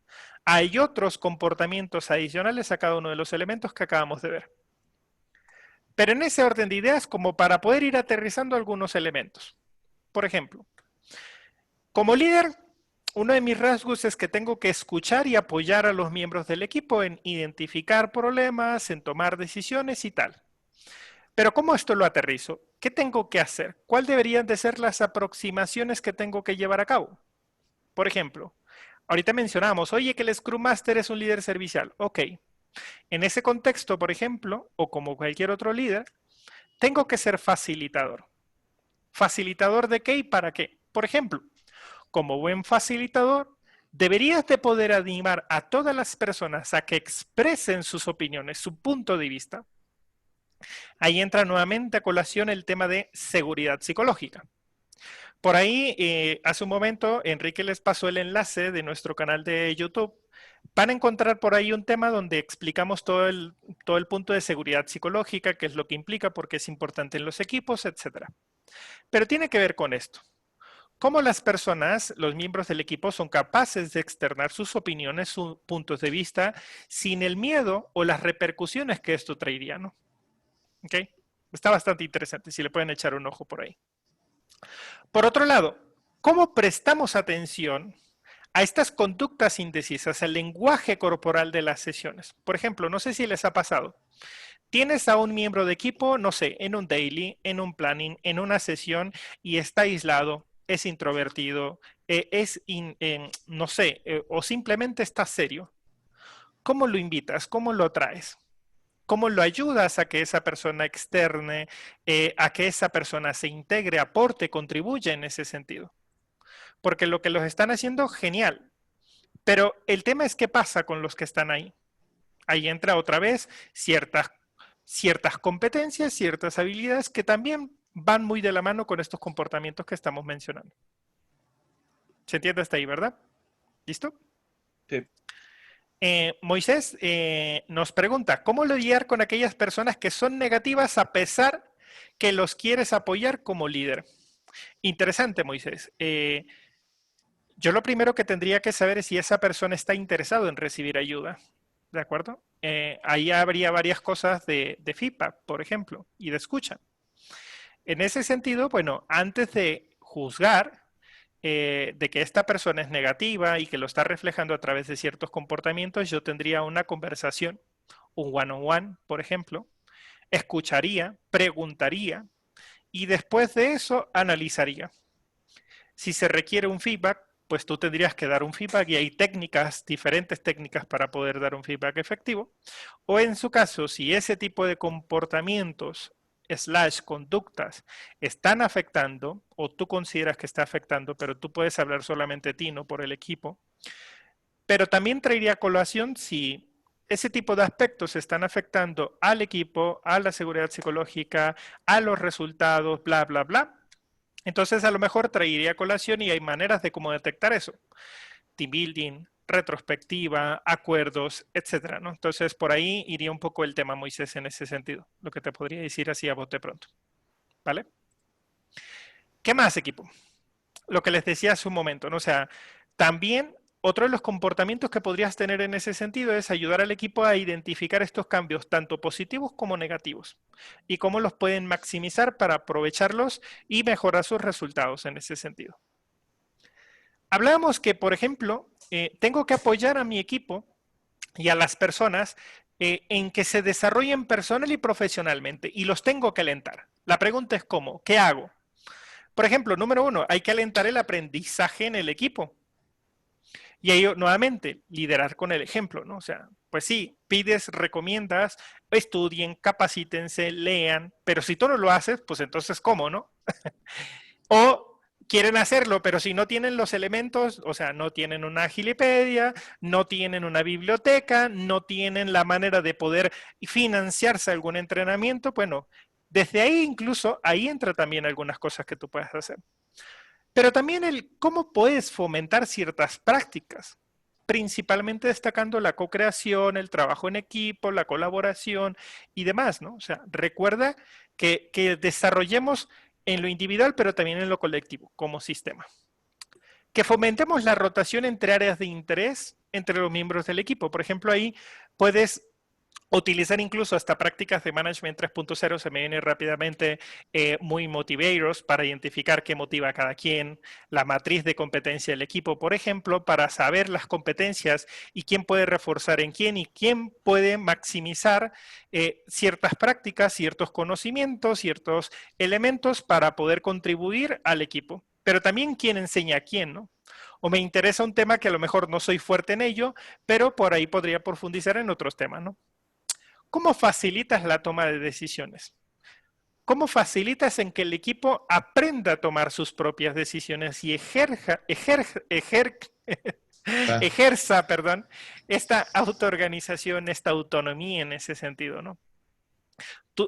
Speaker 1: Hay otros comportamientos adicionales a cada uno de los elementos que acabamos de ver. Pero en ese orden de ideas, como para poder ir aterrizando algunos elementos. Por ejemplo, como líder, uno de mis rasgos es que tengo que escuchar y apoyar a los miembros del equipo en identificar problemas, en tomar decisiones y tal. Pero ¿cómo esto lo aterrizo? ¿Qué tengo que hacer? ¿Cuáles deberían de ser las aproximaciones que tengo que llevar a cabo? Por ejemplo, ahorita mencionamos, oye, que el Scrum Master es un líder servicial. Ok. En ese contexto, por ejemplo, o como cualquier otro líder, tengo que ser facilitador. ¿Facilitador de qué y para qué? Por ejemplo, como buen facilitador, deberías de poder animar a todas las personas a que expresen sus opiniones, su punto de vista. Ahí entra nuevamente a colación el tema de seguridad psicológica. Por ahí, hace un momento, Enrique les pasó el enlace de nuestro canal de YouTube. Van a encontrar por ahí un tema donde explicamos todo el punto de seguridad psicológica, qué es lo que implica, por qué es importante en los equipos, etc. Pero tiene que ver con esto. Cómo las personas, los miembros del equipo, son capaces de externar sus opiniones, sus puntos de vista, sin el miedo o las repercusiones que esto traería, ¿no? ¿Ok? Está bastante interesante, si le pueden echar un ojo por ahí. Por otro lado, ¿cómo prestamos atención a estas conductas indecisas, al lenguaje corporal de las sesiones? Por ejemplo, no sé si les ha pasado. Tienes a un miembro de equipo, no sé, en un daily, en un planning, en una sesión y está aislado, es introvertido, no sé, o simplemente está serio. ¿Cómo lo invitas? ¿Cómo lo traes? ¿Cómo lo ayudas a que esa persona externe, a que esa persona se integre, aporte, contribuya en ese sentido? Porque lo que los están haciendo, genial. Pero el tema es qué pasa con los que están ahí. Ahí entra otra vez ciertas competencias, ciertas habilidades que también van muy de la mano con estos comportamientos que estamos mencionando. ¿Se entiende hasta ahí, verdad? ¿Listo?
Speaker 8: Sí.
Speaker 1: Moisés nos pregunta, ¿cómo lidiar con aquellas personas que son negativas a pesar que los quieres apoyar como líder? Interesante, Moisés. Yo lo primero que tendría que saber es si esa persona está interesado en recibir ayuda. ¿De acuerdo? Ahí habría varias cosas de feedback, por ejemplo, y de escucha. En ese sentido, bueno, antes de juzgar de que esta persona es negativa y que lo está reflejando a través de ciertos comportamientos, yo tendría una conversación, un one-on-one, por ejemplo, escucharía, preguntaría y después de eso analizaría. Si se requiere un feedback, pues tú tendrías que dar un feedback y hay técnicas, diferentes técnicas para poder dar un feedback efectivo. O en su caso, si ese tipo de comportamientos / conductas están afectando o tú consideras que está afectando, pero tú puedes hablar solamente de ti, no por el equipo. Pero también traería a colación si ese tipo de aspectos están afectando al equipo, a la seguridad psicológica, a los resultados, bla, bla, bla. Entonces a lo mejor traería a colación y hay maneras de cómo detectar eso. Team building, retrospectiva, acuerdos, etcétera, ¿no? Entonces por ahí iría un poco el tema, Moisés, en ese sentido. Lo que te podría decir así a bote pronto. ¿Vale? ¿Qué más, equipo? Lo que les decía hace un momento, ¿no? O sea, también otro de los comportamientos que podrías tener en ese sentido es ayudar al equipo a identificar estos cambios, tanto positivos como negativos, y cómo los pueden maximizar para aprovecharlos y mejorar sus resultados en ese sentido. Hablábamos que, por ejemplo, tengo que apoyar a mi equipo y a las personas en que se desarrollen personal y profesionalmente, y los tengo que alentar. La pregunta es ¿cómo? ¿Qué hago? Por ejemplo, número 1, hay que alentar el aprendizaje en el equipo. Y ahí, nuevamente, liderar con el ejemplo, ¿no? O sea, pues sí, pides, recomiendas, estudien, capacítense, lean, pero si tú no lo haces, pues entonces, ¿cómo, no? O quieren hacerlo, pero si no tienen los elementos, o sea, no tienen una Agilipedia, no tienen una biblioteca, no tienen la manera de poder financiarse algún entrenamiento, bueno, desde ahí incluso, ahí entra también algunas cosas que tú puedes hacer. Pero también el cómo puedes fomentar ciertas prácticas, principalmente destacando la co-creación, el trabajo en equipo, la colaboración y demás, ¿no? O sea, recuerda que desarrollemos en lo individual, pero también en lo colectivo, como sistema. Que fomentemos la rotación entre áreas de interés entre los miembros del equipo. Por ejemplo, ahí puedes utilizar incluso hasta prácticas de Management 3.0, se me viene rápidamente muy motivators para identificar qué motiva a cada quien, la matriz de competencia del equipo, por ejemplo, para saber las competencias y quién puede reforzar en quién y quién puede maximizar ciertas prácticas, ciertos conocimientos, ciertos elementos para poder contribuir al equipo. Pero también quién enseña a quién, ¿no? O me interesa un tema que a lo mejor no soy fuerte en ello, pero por ahí podría profundizar en otros temas, ¿no? ¿Cómo facilitas la toma de decisiones? ¿Cómo facilitas en que el equipo aprenda a tomar sus propias decisiones y ejerza esta autoorganización, esta autonomía en ese sentido, ¿no?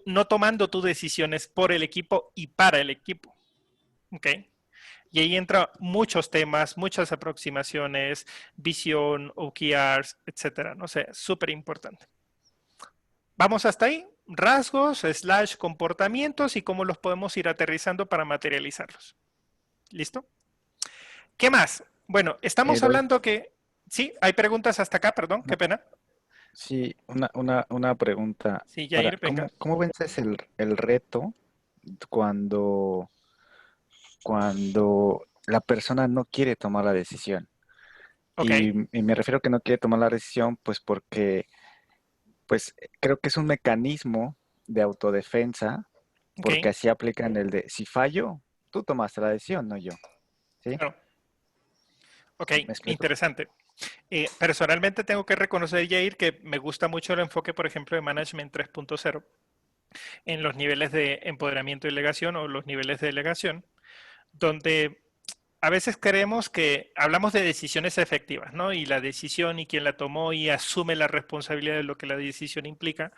Speaker 1: No tomando tus decisiones por el equipo y para el equipo. ¿Ok? Y ahí entran muchos temas, muchas aproximaciones, visión, OKRs, etcétera. No sé, súper importante. Vamos hasta ahí, rasgos, / comportamientos y cómo los podemos ir aterrizando para materializarlos. ¿Listo? ¿Qué más? Bueno, estamos hablando que... Sí, hay preguntas hasta acá, perdón, qué pena.
Speaker 5: Sí, una pregunta.
Speaker 1: Sí, Jair, venga.
Speaker 5: ¿Cómo vences el reto cuando la persona no quiere tomar la decisión?
Speaker 1: Okay.
Speaker 5: Y me refiero que no quiere tomar la decisión, pues porque... Pues creo que es un mecanismo de autodefensa, porque así aplican el de, si fallo, tú tomaste la decisión, no yo. ¿Sí?
Speaker 1: Claro. Ok, interesante. Personalmente tengo que reconocer, Jair, que me gusta mucho el enfoque, por ejemplo, de Management 3.0 en los niveles de empoderamiento y delegación o los niveles de delegación, donde a veces creemos que hablamos de decisiones efectivas, ¿no? Y la decisión y quién la tomó y asume la responsabilidad de lo que la decisión implica.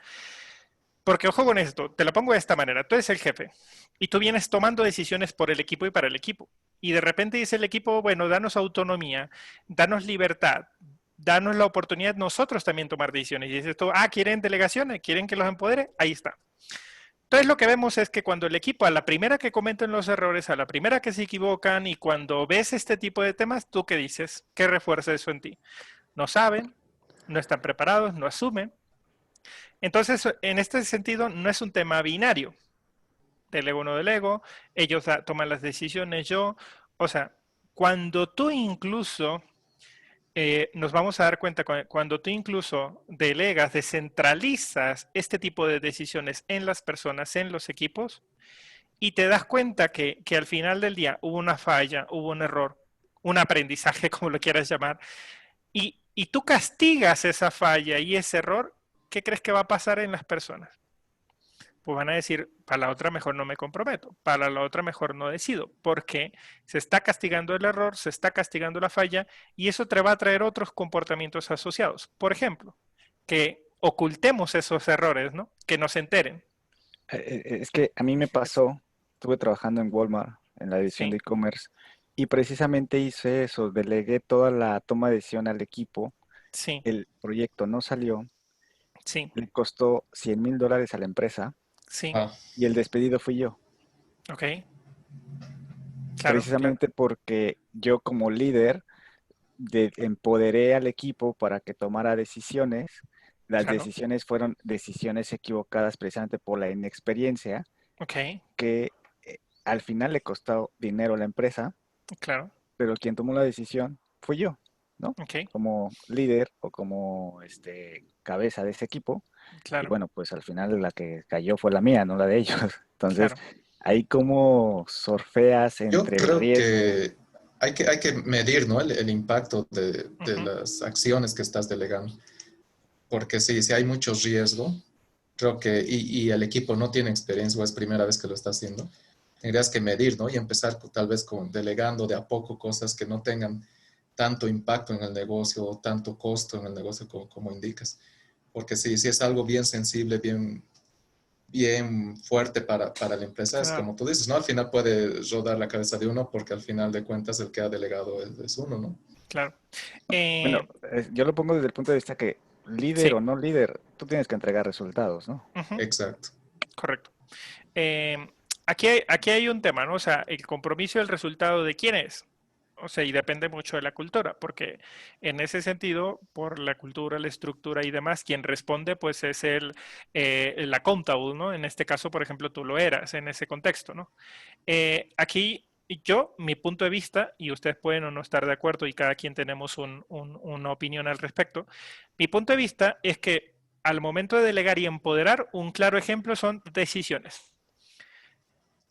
Speaker 1: Porque ojo con esto, te lo pongo de esta manera, tú eres el jefe y tú vienes tomando decisiones por el equipo y para el equipo. Y de repente dice el equipo, bueno, danos autonomía, danos libertad, danos la oportunidad nosotros también tomar decisiones. Y dices tú, ¿quieren delegaciones? ¿Quieren que los empodere? Ahí está. Entonces lo que vemos es que cuando el equipo, a la primera que cometen los errores, a la primera que se equivocan y cuando ves este tipo de temas, ¿tú qué dices? ¿Qué refuerza eso en ti? No saben, no están preparados, no asumen. Entonces, en este sentido, no es un tema binario. Delego o no delego, ellos toman las decisiones, yo. O sea, cuando tú incluso, nos vamos a dar cuenta, cuando tú incluso delegas, descentralizas este tipo de decisiones en las personas, en los equipos, y te das cuenta que al final del día hubo una falla, hubo un error, un aprendizaje, como lo quieras llamar, y tú castigas esa falla y ese error, ¿qué crees que va a pasar en las personas? Pues van a decir, para la otra mejor no me comprometo, para la otra mejor no decido, porque se está castigando el error, se está castigando la falla y eso te va a traer otros comportamientos asociados. Por ejemplo, que ocultemos esos errores, ¿no? Que no se enteren.
Speaker 5: Es que a mí me pasó, estuve trabajando en Walmart, en la división de e-commerce, y precisamente hice eso, delegué toda la toma de decisión al equipo.
Speaker 1: Sí.
Speaker 5: El proyecto no salió.
Speaker 1: Sí.
Speaker 5: Le costó $100,000 a la empresa.
Speaker 1: Sí.
Speaker 5: Y el despedido fui yo.
Speaker 1: Ok. Claro,
Speaker 5: precisamente porque yo como líder empoderé al equipo para que tomara decisiones. Las decisiones fueron decisiones equivocadas precisamente por la inexperiencia. Que al final le costó dinero a la empresa.
Speaker 1: Claro.
Speaker 5: Pero quien tomó la decisión fui yo, ¿no? Como líder o como cabeza de ese equipo.
Speaker 1: Claro.
Speaker 5: Y bueno, pues al final la que cayó fue la mía, no la de ellos. Entonces, ahí como surfeas entre
Speaker 2: Yo creo
Speaker 5: riesgo.
Speaker 2: que hay que medir, ¿no? el impacto de las acciones que estás delegando. Porque si hay mucho riesgo, creo que, y el equipo no tiene experiencia o es primera vez que lo está haciendo, tendrías que medir, ¿no? Y empezar tal vez delegando de a poco cosas que no tengan tanto impacto en el negocio o tanto costo en el negocio como indicas. Porque si es algo bien sensible, bien fuerte para la empresa, es como tú dices, ¿no? Al final puede rodar la cabeza de uno porque al final de cuentas el que ha delegado es uno, ¿no?
Speaker 1: Claro.
Speaker 5: Bueno, yo lo pongo desde el punto de vista que líder o no líder, tú tienes que entregar resultados, ¿no?
Speaker 2: Exacto.
Speaker 1: Correcto. Aquí hay un tema, ¿no? O sea, el compromiso y el resultado de quién es. O sea, y depende mucho de la cultura, porque en ese sentido, por la cultura, la estructura y demás, quien responde, pues es el accountable, ¿no? En este caso, por ejemplo, tú lo eras en ese contexto, ¿no? Aquí mi punto de vista, y ustedes pueden o no estar de acuerdo y cada quien tenemos una opinión al respecto, mi punto de vista es que al momento de delegar y empoderar, un claro ejemplo son decisiones.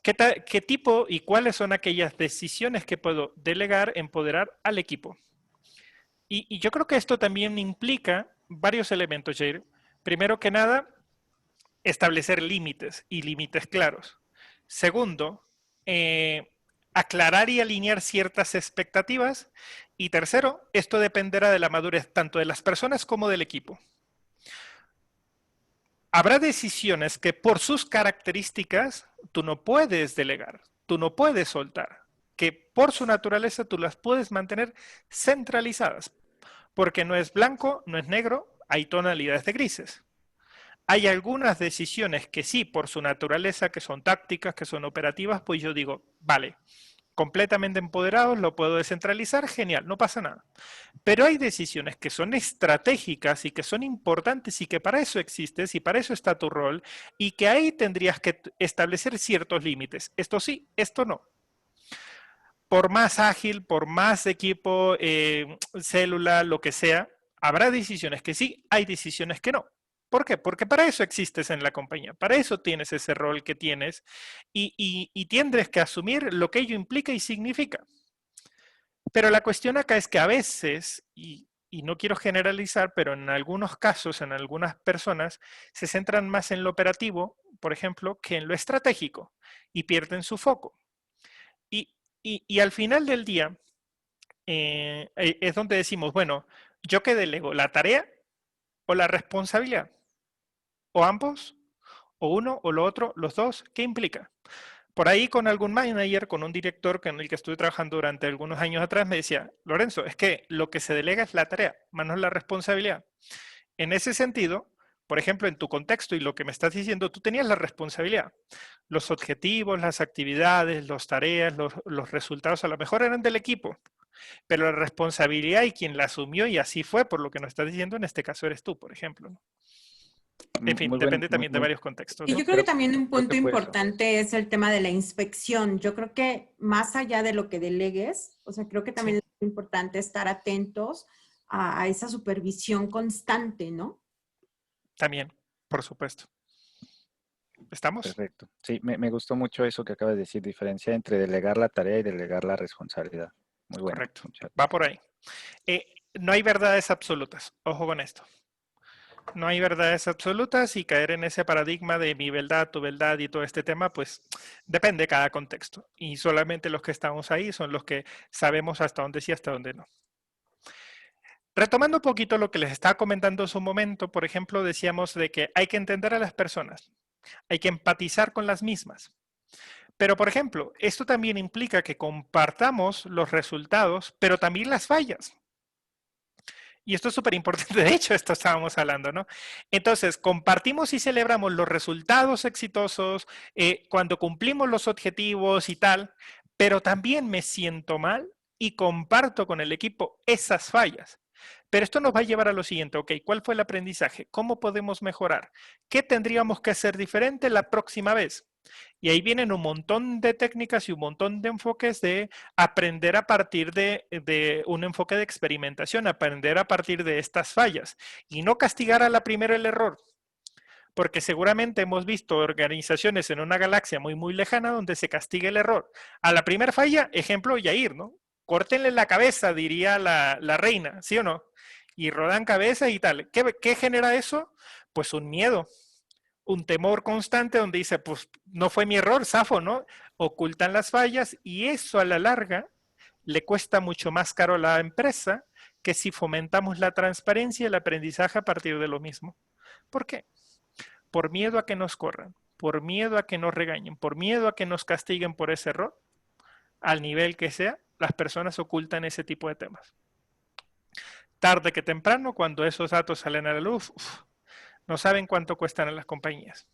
Speaker 1: ¿Qué tipo y cuáles son aquellas decisiones que puedo delegar, empoderar al equipo? Y yo creo que esto también implica varios elementos, Jair. Primero que nada, establecer límites y límites claros. Segundo, aclarar y alinear ciertas expectativas. Y tercero, esto dependerá de la madurez tanto de las personas como del equipo. Habrá decisiones que por sus características tú no puedes delegar, tú no puedes soltar, que por su naturaleza tú las puedes mantener centralizadas, porque no es blanco, no es negro, hay tonalidades de grises. Hay algunas decisiones que sí, por su naturaleza, que son tácticas, que son operativas, pues yo digo, vale, completamente empoderados, lo puedo descentralizar, genial, no pasa nada. Pero hay decisiones que son estratégicas y que son importantes y que para eso existes y para eso está tu rol y que ahí tendrías que establecer ciertos límites. Esto sí, esto no. Por más ágil, por más equipo, célula, lo que sea, habrá decisiones que sí, hay decisiones que no. ¿Por qué? Porque para eso existes en la compañía, para eso tienes ese rol que tienes y tendrás que asumir lo que ello implica y significa. Pero la cuestión acá es que a veces, y y no quiero generalizar, pero en algunos casos, en algunas personas, se centran más en lo operativo, por ejemplo, que en lo estratégico y pierden su foco. Y al final del día, es donde decimos, bueno, ¿yo qué delego? ¿La tarea o la responsabilidad? ¿O ambos? ¿O uno o lo otro? ¿Los dos? ¿Qué implica? Por ahí con algún manager, con un director con el que estuve trabajando durante algunos años atrás, me decía, Lorenzo, es que lo que se delega es la tarea, más no la responsabilidad. En ese sentido, por ejemplo, en tu contexto y lo que me estás diciendo, tú tenías la responsabilidad. Los objetivos, las actividades, las tareas, los resultados a lo mejor eran del equipo, pero la responsabilidad y quien la asumió y así fue, por lo que nos estás diciendo, en este caso eres tú, por ejemplo, ¿no? En fin, depende también de varios contextos,
Speaker 13: Y
Speaker 1: ¿no?
Speaker 13: yo creo que también un
Speaker 5: creo
Speaker 13: punto
Speaker 5: que fue eso.
Speaker 13: importante es el tema de la inspección. Yo creo que más allá de lo que delegues, o sea, creo que también es importante estar atentos a esa supervisión constante, ¿no?
Speaker 1: También, por supuesto. ¿Estamos?
Speaker 5: Perfecto. Sí, me gustó mucho eso que acabas de decir, diferencia entre delegar la tarea y delegar la responsabilidad. Muy bueno.
Speaker 1: Correcto.
Speaker 5: Muchas
Speaker 1: Va por ahí. No hay verdades absolutas. Ojo con esto. No hay verdades absolutas y caer en ese paradigma de mi verdad, tu verdad y todo este tema, pues depende de cada contexto. Y solamente los que estamos ahí son los que sabemos hasta dónde sí, hasta dónde no. Retomando un poquito lo que les estaba comentando hace un momento, por ejemplo, decíamos de que hay que entender a las personas, hay que empatizar con las mismas. Pero, por ejemplo, esto también implica que compartamos los resultados, pero también las fallas. Y esto es súper importante, de hecho, esto estábamos hablando, ¿no? Entonces, compartimos y celebramos los resultados exitosos, cuando cumplimos los objetivos y tal, pero también me siento mal y comparto con el equipo esas fallas. Pero esto nos va a llevar a lo siguiente, ok, ¿cuál fue el aprendizaje? ¿Cómo podemos mejorar? ¿Qué tendríamos que hacer diferente la próxima vez? Y ahí vienen un montón de técnicas y un montón de enfoques de aprender a partir de un enfoque de experimentación, aprender a partir de estas fallas y no castigar a la primera el error. Porque seguramente hemos visto organizaciones en una galaxia muy, muy lejana donde se castiga el error. A la primera falla, ejemplo, Yair, ¿no? Córtenle la cabeza, diría la reina, ¿sí o no? Y rodan cabeza y tal. ¿Qué genera eso? Pues un miedo, un temor constante donde dice, pues no fue mi error, zafo, ¿no? Ocultan las fallas y eso a la larga le cuesta mucho más caro a la empresa que si fomentamos la transparencia y el aprendizaje a partir de lo mismo. ¿Por qué? Por miedo a que nos corran, por miedo a que nos regañen, por miedo a que nos castiguen por ese error, al nivel que sea, las personas ocultan ese tipo de temas. Tarde que temprano, cuando esos datos salen a la luz, no saben cuánto cuestan a las compañías.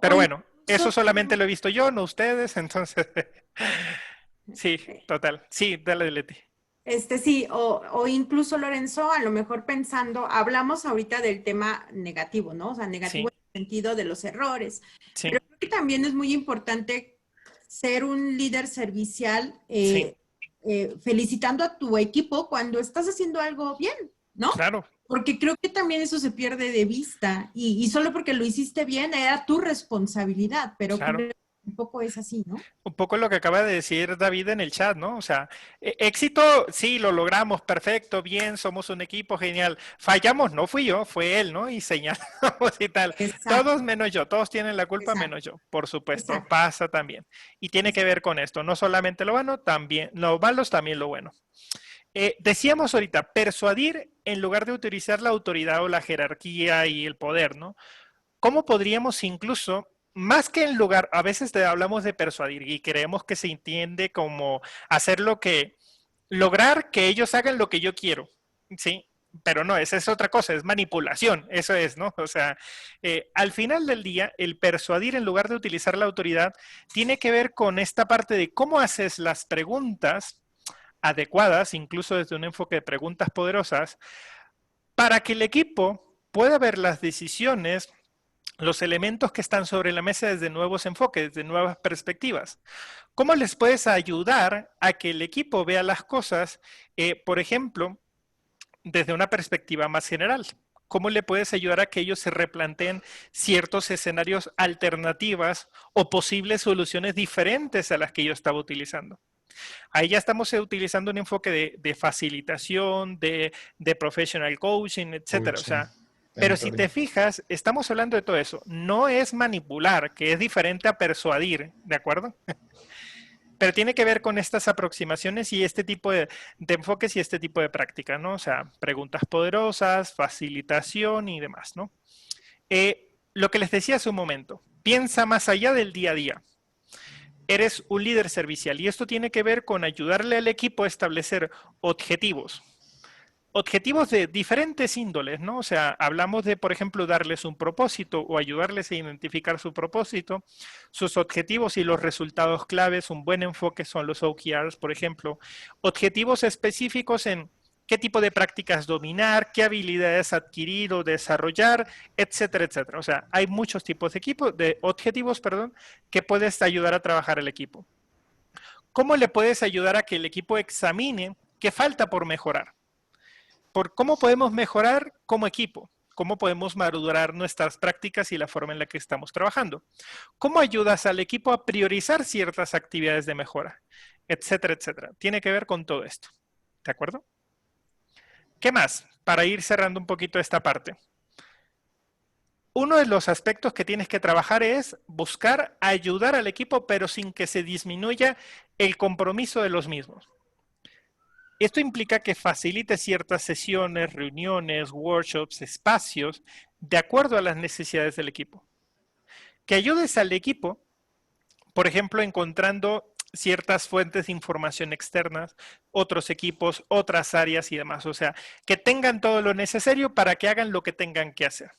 Speaker 1: Pero bueno, eso solamente lo he visto yo, no ustedes, entonces... Sí, total. Sí, dale, Leti.
Speaker 13: Sí, o incluso Lorenzo, a lo mejor pensando, hablamos ahorita del tema negativo, ¿no? O sea, negativo en el sentido de los errores. Sí. Pero creo que también es muy importante ser un líder servicial, felicitando a tu equipo cuando estás haciendo algo bien, ¿no?
Speaker 1: Claro.
Speaker 13: Porque creo que también eso se pierde de vista y solo porque lo hiciste bien era tu responsabilidad, pero claro. Un poco es así, ¿no?
Speaker 1: Un poco lo que acaba de decir David en el chat, ¿no? O sea, éxito, sí, lo logramos, perfecto, bien, somos un equipo, genial. Fallamos, no fui yo, fue él, ¿no? Y señalamos y tal. Exacto. Todos menos yo, todos tienen la culpa menos yo, por supuesto, pasa también. Y tiene que ver con esto, no solamente lo bueno, también, lo malo, también lo bueno. Decíamos ahorita, persuadir en lugar de utilizar la autoridad o la jerarquía y el poder, ¿no? ¿Cómo podríamos incluso... Más que en lugar, a veces hablamos de persuadir y creemos que se entiende como hacer lograr que ellos hagan lo que yo quiero, ¿sí? Pero no, esa es otra cosa, es manipulación, eso es, ¿no? O sea, al final del día, el persuadir en lugar de utilizar la autoridad tiene que ver con esta parte de cómo haces las preguntas adecuadas, incluso desde un enfoque de preguntas poderosas, para que el equipo pueda ver las decisiones, los elementos que están sobre la mesa desde nuevos enfoques, desde nuevas perspectivas. ¿Cómo les puedes ayudar a que el equipo vea las cosas, por ejemplo, desde una perspectiva más general? ¿Cómo le puedes ayudar a que ellos se replanteen ciertos escenarios alternativas o posibles soluciones diferentes a las que yo estaba utilizando? Ahí ya estamos utilizando un enfoque de facilitación, de professional coaching, etcétera. O sea, pero si te fijas, estamos hablando de todo eso. No es manipular, que es diferente a persuadir, ¿de acuerdo? Pero tiene que ver con estas aproximaciones y este tipo de enfoques y este tipo de práctica, ¿no? O sea, preguntas poderosas, facilitación y demás, ¿no? Lo que les decía hace un momento, piensa más allá del día a día. Eres un líder servicial y esto tiene que ver con ayudarle al equipo a establecer objetivos. Objetivos de diferentes índoles, ¿no? O sea, hablamos de, por ejemplo, darles un propósito o ayudarles a identificar su propósito, sus objetivos y los resultados claves. Un buen enfoque son los OKRs, por ejemplo. Objetivos específicos en qué tipo de prácticas dominar, qué habilidades adquirir o desarrollar, etcétera, etcétera. O sea, hay muchos tipos de objetivos, que puedes ayudar a trabajar el equipo. ¿Cómo le puedes ayudar a que el equipo examine qué falta por mejorar? Por cómo podemos mejorar como equipo, cómo podemos madurar nuestras prácticas y la forma en la que estamos trabajando. ¿Cómo ayudas al equipo a priorizar ciertas actividades de mejora? Etcétera, etcétera. Tiene que ver con todo esto. ¿De acuerdo? ¿Qué más? Para ir cerrando un poquito esta parte. Uno de los aspectos que tienes que trabajar es buscar ayudar al equipo, pero sin que se disminuya el compromiso de los mismos. Esto implica que facilite ciertas sesiones, reuniones, workshops, espacios, de acuerdo a las necesidades del equipo. Que ayudes al equipo, por ejemplo, encontrando ciertas fuentes de información externas, otros equipos, otras áreas y demás. O sea, que tengan todo lo necesario para que hagan lo que tengan que hacer.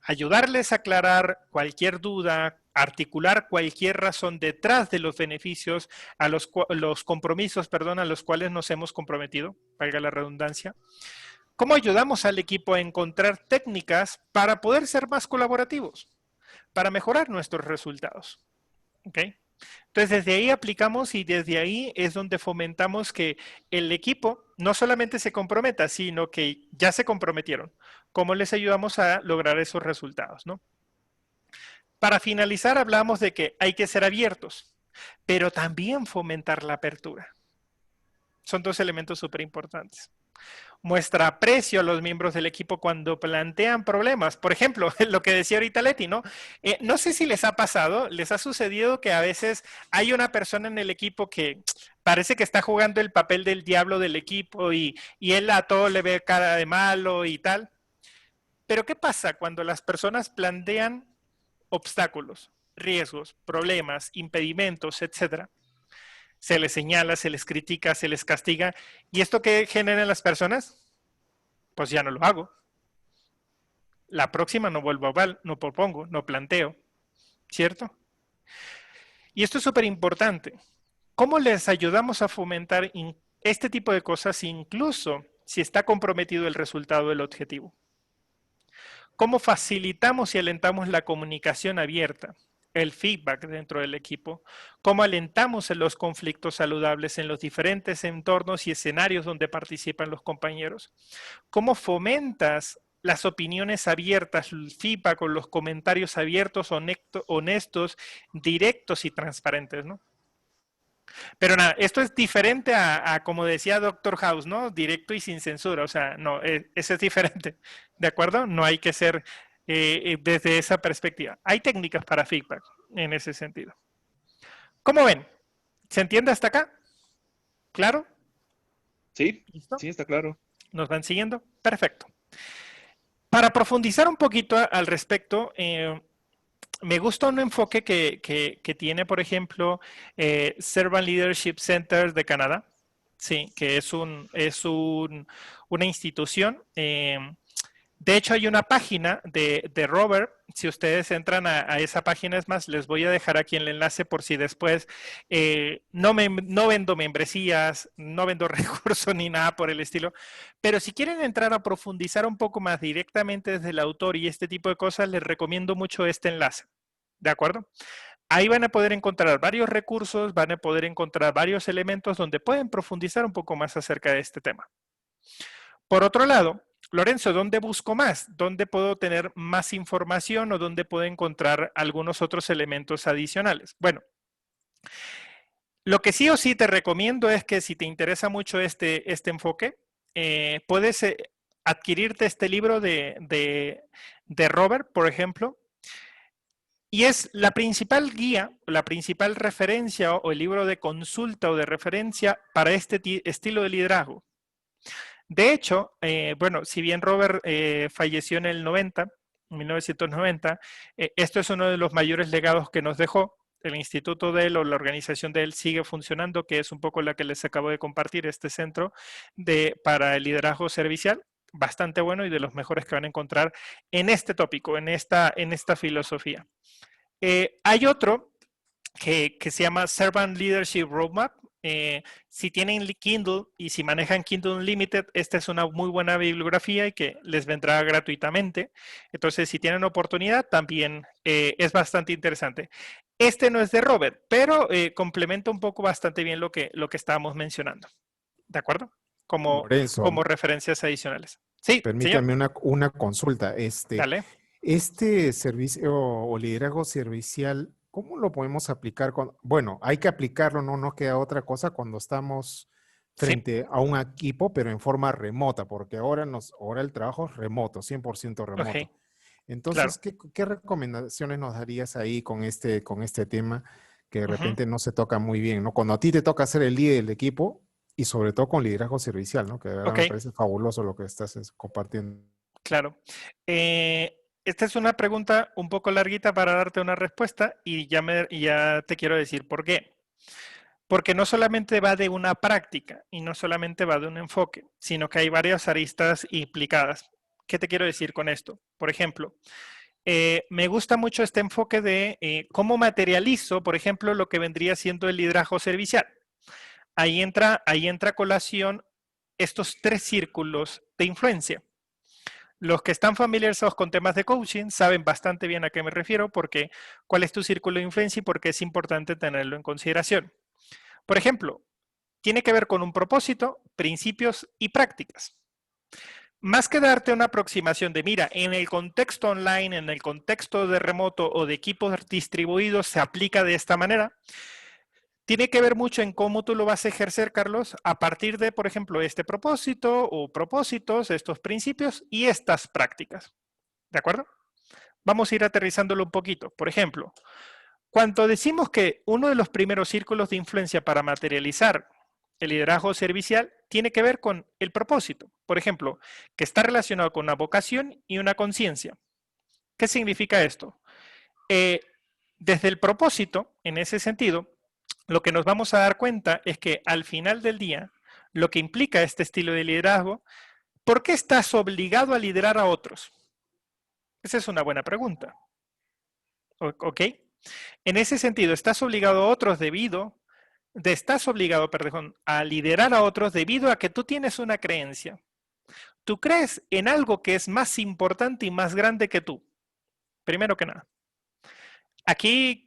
Speaker 1: Ayudarles a aclarar cualquier duda, articular cualquier razón detrás de los beneficios, a los compromisos, a los cuales nos hemos comprometido, valga la redundancia. ¿Cómo ayudamos al equipo a encontrar técnicas para poder ser más colaborativos, para mejorar nuestros resultados? ¿Ok? Entonces, desde ahí aplicamos y desde ahí es donde fomentamos que el equipo no solamente se comprometa, sino que ya se comprometieron. ¿Cómo les ayudamos a lograr esos resultados, no? Para finalizar, hablamos de que hay que ser abiertos, pero también fomentar la apertura. Son dos elementos súper importantes. Muestra aprecio a los miembros del equipo cuando plantean problemas. Por ejemplo, lo que decía ahorita Leti, ¿no? No sé si les ha pasado, les ha sucedido que a veces hay una persona en el equipo que parece que está jugando el papel del diablo del equipo y él a todo le ve cara de malo y tal. Pero ¿qué pasa cuando las personas plantean obstáculos, riesgos, problemas, impedimentos, etcétera? Se les señala, se les critica, se les castiga. ¿Y esto qué genera en las personas? Pues ya no lo hago. La próxima no vuelvo a hablar, no propongo, no planteo. ¿Cierto? Y esto es súper importante. ¿Cómo les ayudamos a fomentar este tipo de cosas incluso si está comprometido el resultado del objetivo? ¿Cómo facilitamos y alentamos la comunicación abierta? El feedback dentro del equipo, cómo alentamos en los conflictos saludables en los diferentes entornos y escenarios donde participan los compañeros, cómo fomentas las opiniones abiertas, el feedback con los comentarios abiertos, honestos, directos y transparentes, ¿no? Pero nada, esto es diferente a como decía Dr. House, ¿no? Directo y sin censura, o sea, no, eso es diferente, ¿de acuerdo? No hay que ser desde esa perspectiva. Hay técnicas para feedback en ese sentido. ¿Cómo ven? ¿Se entiende hasta acá? ¿Claro?
Speaker 8: Sí,
Speaker 1: ¿Listo?
Speaker 8: Sí, está claro.
Speaker 1: ¿Nos van siguiendo? Perfecto. Para profundizar un poquito al respecto, me gusta un enfoque que tiene, por ejemplo, Servant Leadership Center de Canadá, sí, que es una institución. De hecho, hay una página de Robert. Si ustedes entran a esa página, es más, les voy a dejar aquí el enlace por si después no vendo membresías, no vendo recursos ni nada por el estilo. Pero si quieren entrar a profundizar un poco más directamente desde el autor y este tipo de cosas, les recomiendo mucho este enlace. ¿De acuerdo? Ahí van a poder encontrar varios recursos, van a poder encontrar varios elementos donde pueden profundizar un poco más acerca de este tema. Por otro lado, Lorenzo, ¿dónde busco más? ¿Dónde puedo tener más información o dónde puedo encontrar algunos otros elementos adicionales? Bueno, Lo que sí o sí te recomiendo es que si te interesa mucho este enfoque, puedes adquirirte este libro de Robert, por ejemplo, y es la principal guía, la principal referencia o el libro de consulta o de referencia para este estilo de liderazgo. De hecho, bueno, si bien Robert falleció en el 1990, esto es uno de los mayores legados que nos dejó. El instituto de él o la organización de él sigue funcionando, que es un poco la que les acabo de compartir, este centro para el liderazgo servicial, bastante bueno y de los mejores que van a encontrar en este tópico, en esta filosofía. Hay otro que se llama Servant Leadership Roadmap. Si tienen Kindle y si manejan Kindle Unlimited, esta es una muy buena bibliografía y que les vendrá gratuitamente. Entonces, si tienen oportunidad, también es bastante interesante. Este no es de Robert, pero complementa un poco bastante bien lo que estábamos mencionando. ¿De acuerdo? Como referencias adicionales. Sí,
Speaker 7: permítame una consulta.
Speaker 1: Dale.
Speaker 7: Este servicio o liderazgo servicial, ¿cómo lo podemos aplicar? Bueno, hay que aplicarlo, no nos queda otra cosa cuando estamos frente a un equipo, pero en forma remota, porque ahora el trabajo es remoto, 100% remoto.
Speaker 1: Okay.
Speaker 7: Entonces, claro. ¿qué recomendaciones nos darías ahí con este tema que de repente no se toca muy bien, ¿no? Cuando a ti te toca ser el líder del equipo y sobre todo con liderazgo servicial, ¿no? Que de verdad me parece fabuloso lo que estás compartiendo.
Speaker 1: Claro. Esta es una pregunta un poco larguita para darte una respuesta y ya te quiero decir por qué. Porque no solamente va de una práctica y no solamente va de un enfoque, sino que hay varias aristas implicadas. ¿Qué te quiero decir con esto? Por ejemplo, me gusta mucho este enfoque de cómo materializo, por ejemplo, lo que vendría siendo el liderazgo servicial. Ahí entra a colación estos 3 círculos de influencia. Los que están familiarizados con temas de coaching saben bastante bien a qué me refiero, porque cuál es tu círculo de influencia y por qué es importante tenerlo en consideración. Por ejemplo, tiene que ver con un propósito, principios y prácticas. Más que darte una aproximación de, mira, en el contexto online, en el contexto de remoto o de equipos distribuidos se aplica de esta manera, tiene que ver mucho en cómo tú lo vas a ejercer, Carlos, a partir de, por ejemplo, este propósito o propósitos, estos principios y estas prácticas. ¿De acuerdo? Vamos a ir aterrizándolo un poquito. Por ejemplo, cuando decimos que uno de los primeros círculos de influencia para materializar el liderazgo servicial tiene que ver con el propósito. Por ejemplo, que está relacionado con una vocación y una conciencia. ¿Qué significa esto? Desde el propósito, en ese sentido, lo que nos vamos a dar cuenta es que al final del día, lo que implica este estilo de liderazgo, ¿por qué estás obligado a liderar a otros? Esa es una buena pregunta. ¿Ok? En ese sentido, estás obligado a liderar a otros debido a que tú tienes una creencia. Tú crees en algo que es más importante y más grande que tú. Primero que nada. Aquí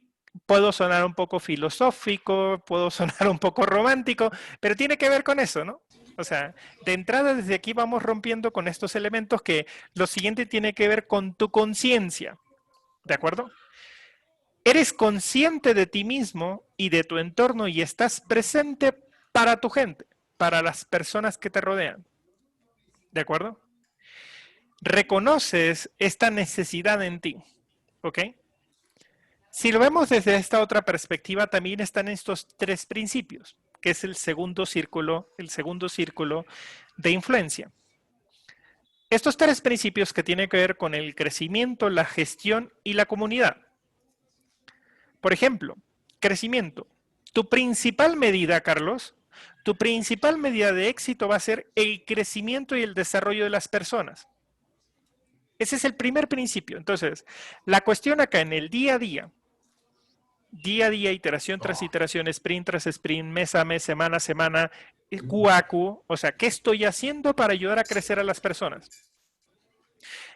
Speaker 1: puedo sonar un poco filosófico, puedo sonar un poco romántico, pero tiene que ver con eso, ¿no? O sea, de entrada desde aquí vamos rompiendo con estos elementos que lo siguiente tiene que ver con tu conciencia, ¿de acuerdo? Eres consciente de ti mismo y de tu entorno y estás presente para tu gente, para las personas que te rodean, ¿de acuerdo? Reconoces esta necesidad en ti, ¿ok? Si lo vemos desde esta otra perspectiva, también están estos 3 principios, que es el segundo círculo de influencia. Estos 3 principios que tienen que ver con el crecimiento, la gestión y la comunidad. Por ejemplo, crecimiento. Tu principal medida, Carlos, tu principal medida de éxito va a ser el crecimiento y el desarrollo de las personas. Ese es el primer principio. Entonces, la cuestión acá en el día a día, iteración tras iteración, sprint tras sprint, mes a mes, semana a semana, Q a Q, o sea, ¿qué estoy haciendo para ayudar a crecer a las personas?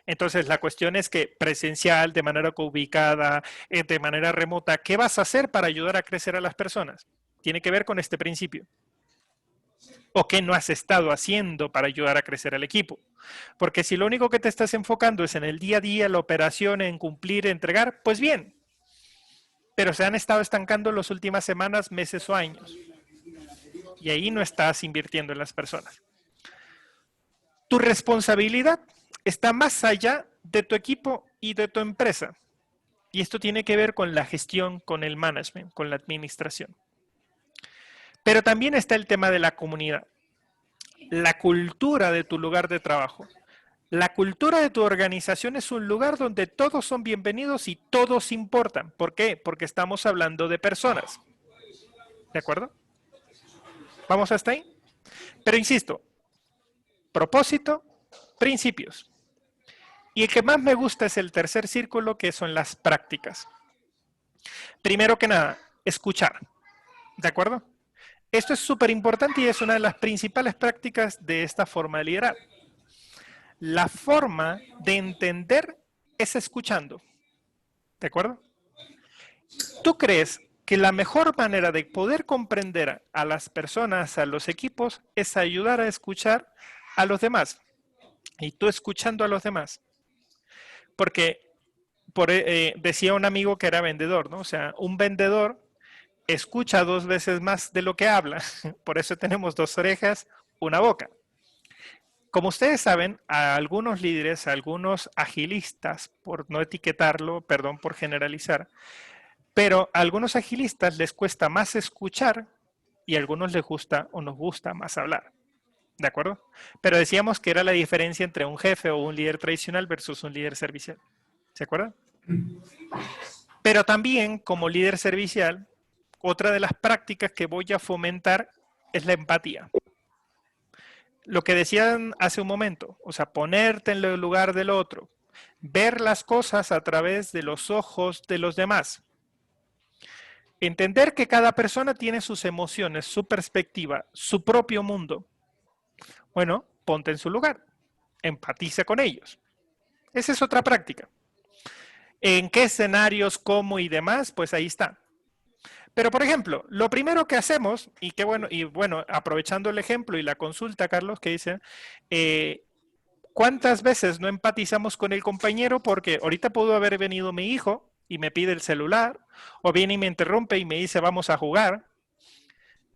Speaker 1: Entonces, la cuestión es que presencial, de manera ubicada, de manera remota, ¿qué vas a hacer para ayudar a crecer a las personas? Tiene que ver con este principio. ¿O qué no has estado haciendo para ayudar a crecer al equipo? Porque si lo único que te estás enfocando es en el día a día, la operación, en cumplir, entregar, pues bien. pero se han estado estancando las últimas semanas, meses o años. Y ahí no estás invirtiendo en las personas. Tu responsabilidad está más allá de tu equipo y de tu empresa. Y esto tiene que ver con la gestión, con el management, con la administración. Pero también está el tema de la comunidad, la cultura de tu lugar de trabajo. La cultura de tu organización es un lugar donde todos son bienvenidos y todos importan. ¿Por qué? Porque estamos hablando de personas. ¿De acuerdo? ¿Vamos hasta ahí? Pero insisto, propósito, principios. Y el que más me gusta es el tercer círculo, que son las prácticas. Primero que nada, escuchar. ¿De acuerdo? Esto es súper importante y es una de las principales prácticas de esta forma de liderar. La forma de entender es escuchando. ¿De acuerdo? ¿Tú crees que la mejor manera de poder comprender a las personas, a los equipos, es ayudar a escuchar a los demás? Y tú escuchando a los demás. Porque decía un amigo que era vendedor, ¿no? O sea, un vendedor escucha 2 veces más de lo que habla. Por eso tenemos 2 orejas, una boca. Como ustedes saben, a algunos líderes, a algunos agilistas, por no etiquetarlo, perdón por generalizar, pero a algunos agilistas les cuesta más escuchar y a algunos les gusta o nos gusta más hablar. ¿De acuerdo? Pero decíamos que era la diferencia entre un jefe o un líder tradicional versus un líder servicial. ¿Se acuerdan? Pero también, como líder servicial, otra de las prácticas que voy a fomentar es la empatía. Lo que decían hace un momento, o sea, ponerte en el lugar del otro, ver las cosas a través de los ojos de los demás. Entender que cada persona tiene sus emociones, su perspectiva, su propio mundo. Bueno, ponte en su lugar, empatiza con ellos. Esa es otra práctica. ¿En qué escenarios, cómo y demás? Pues ahí está. Pero, por ejemplo, lo primero que hacemos, y bueno, aprovechando el ejemplo y la consulta, Carlos, que dice, ¿cuántas veces no empatizamos con el compañero? Porque ahorita pudo haber venido mi hijo y me pide el celular, o viene y me interrumpe y me dice, vamos a jugar.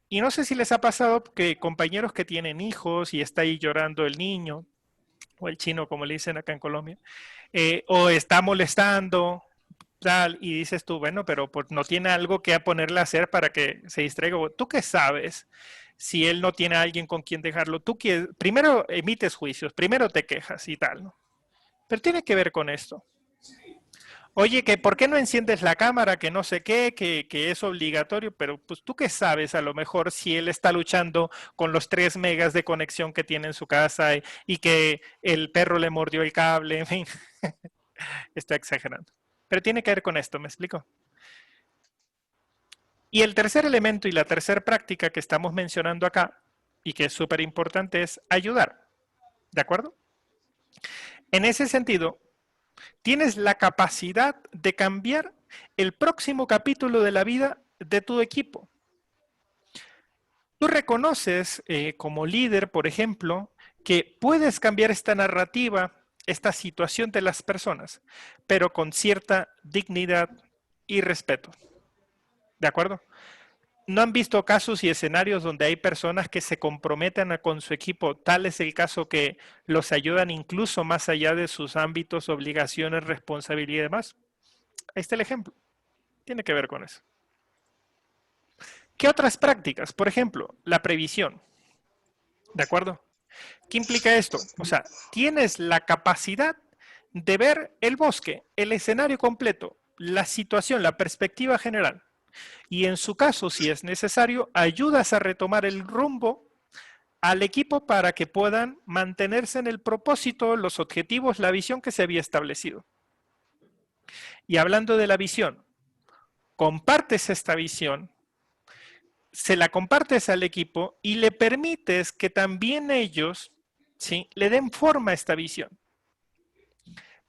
Speaker 1: Y no sé si les ha pasado que compañeros que tienen hijos y está ahí llorando el niño, o el chino, como le dicen acá en Colombia, o está molestando, tal, y dices tú, bueno, pero no tiene algo que ponerle a hacer para que se distraiga. ¿Tú qué sabes si él no tiene a alguien con quien dejarlo? Tú primero emites juicios, primero te quejas y tal, ¿no? Pero tiene que ver con esto. Oye, que ¿por qué no enciendes la cámara? Que no sé qué, que es obligatorio, pero pues tú qué sabes a lo mejor si él está luchando con los 3 megas de conexión que tiene en su casa y que el perro le mordió el cable, en fin. Estoy exagerando. Pero tiene que ver con esto, ¿me explico? Y el tercer elemento y la tercera práctica que estamos mencionando acá, y que es súper importante, es ayudar. ¿De acuerdo? En ese sentido, tienes la capacidad de cambiar el próximo capítulo de la vida de tu equipo. Tú reconoces como líder, por ejemplo, que puedes cambiar esta narrativa, esta situación de las personas, pero con cierta dignidad y respeto. ¿De acuerdo? ¿No han visto casos y escenarios donde hay personas que se comprometen con su equipo? Tal es el caso que los ayudan incluso más allá de sus ámbitos, obligaciones, responsabilidad y demás. Ahí está el ejemplo. Tiene que ver con eso. ¿Qué otras prácticas? Por ejemplo, la previsión. ¿De acuerdo? ¿Qué implica esto? O sea, tienes la capacidad de ver el bosque, el escenario completo, la situación, la perspectiva general. Y en su caso, si es necesario, ayudas a retomar el rumbo al equipo para que puedan mantenerse en el propósito, los objetivos, la visión que se había establecido. Y hablando de la visión, compartes esta visión, se la compartes al equipo y le permites que también ellos, ¿sí?, le den forma a esta visión.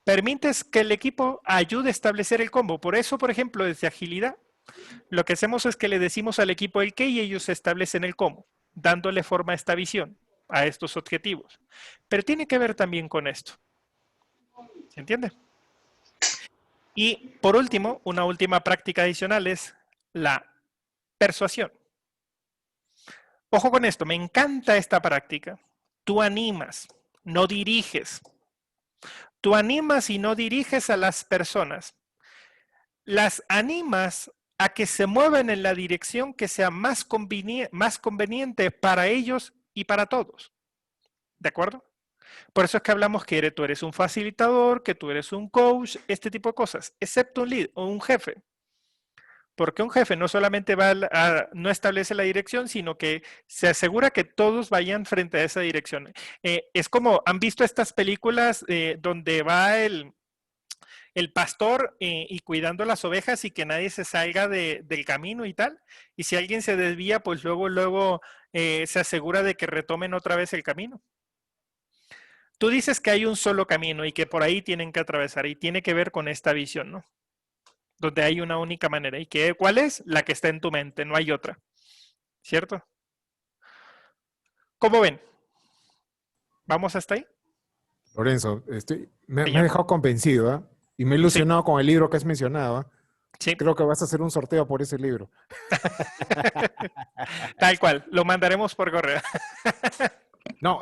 Speaker 1: Permites que el equipo ayude a establecer el combo. Por eso, por ejemplo, desde agilidad, lo que hacemos es que le decimos al equipo el qué y ellos establecen el cómo, dándole forma a esta visión, a estos objetivos. Pero tiene que ver también con esto. ¿Se entiende? Y por último, una última práctica adicional es la persuasión. Ojo con esto, me encanta esta práctica. Tú animas, no diriges. Tú animas y no diriges a las personas. Las animas a que se muevan en la dirección que sea más conveniente para ellos y para todos. ¿De acuerdo? Por eso es que hablamos que tú eres un facilitador, que tú eres un coach, este tipo de cosas, excepto un lead o un jefe. Porque un jefe no solamente no establece la dirección, sino que se asegura que todos vayan frente a esa dirección. Es como, ¿han visto estas películas donde va el pastor y cuidando las ovejas y que nadie se salga del camino y tal? Y si alguien se desvía, pues luego se asegura de que retomen otra vez el camino. Tú dices que hay un solo camino y que por ahí tienen que atravesar y tiene que ver con esta visión, ¿no? Donde hay una única manera. ¿Y cuál es? La que está en tu mente, no hay otra. ¿Cierto? ¿Cómo ven? ¿Vamos hasta ahí?
Speaker 7: Lorenzo, me he dejado convencido, ¿eh? Y me he ilusionado con el libro que has mencionado, ¿eh?
Speaker 1: Sí.
Speaker 7: Creo que vas a hacer un sorteo por ese libro.
Speaker 1: Tal cual, lo mandaremos por correo.
Speaker 7: No,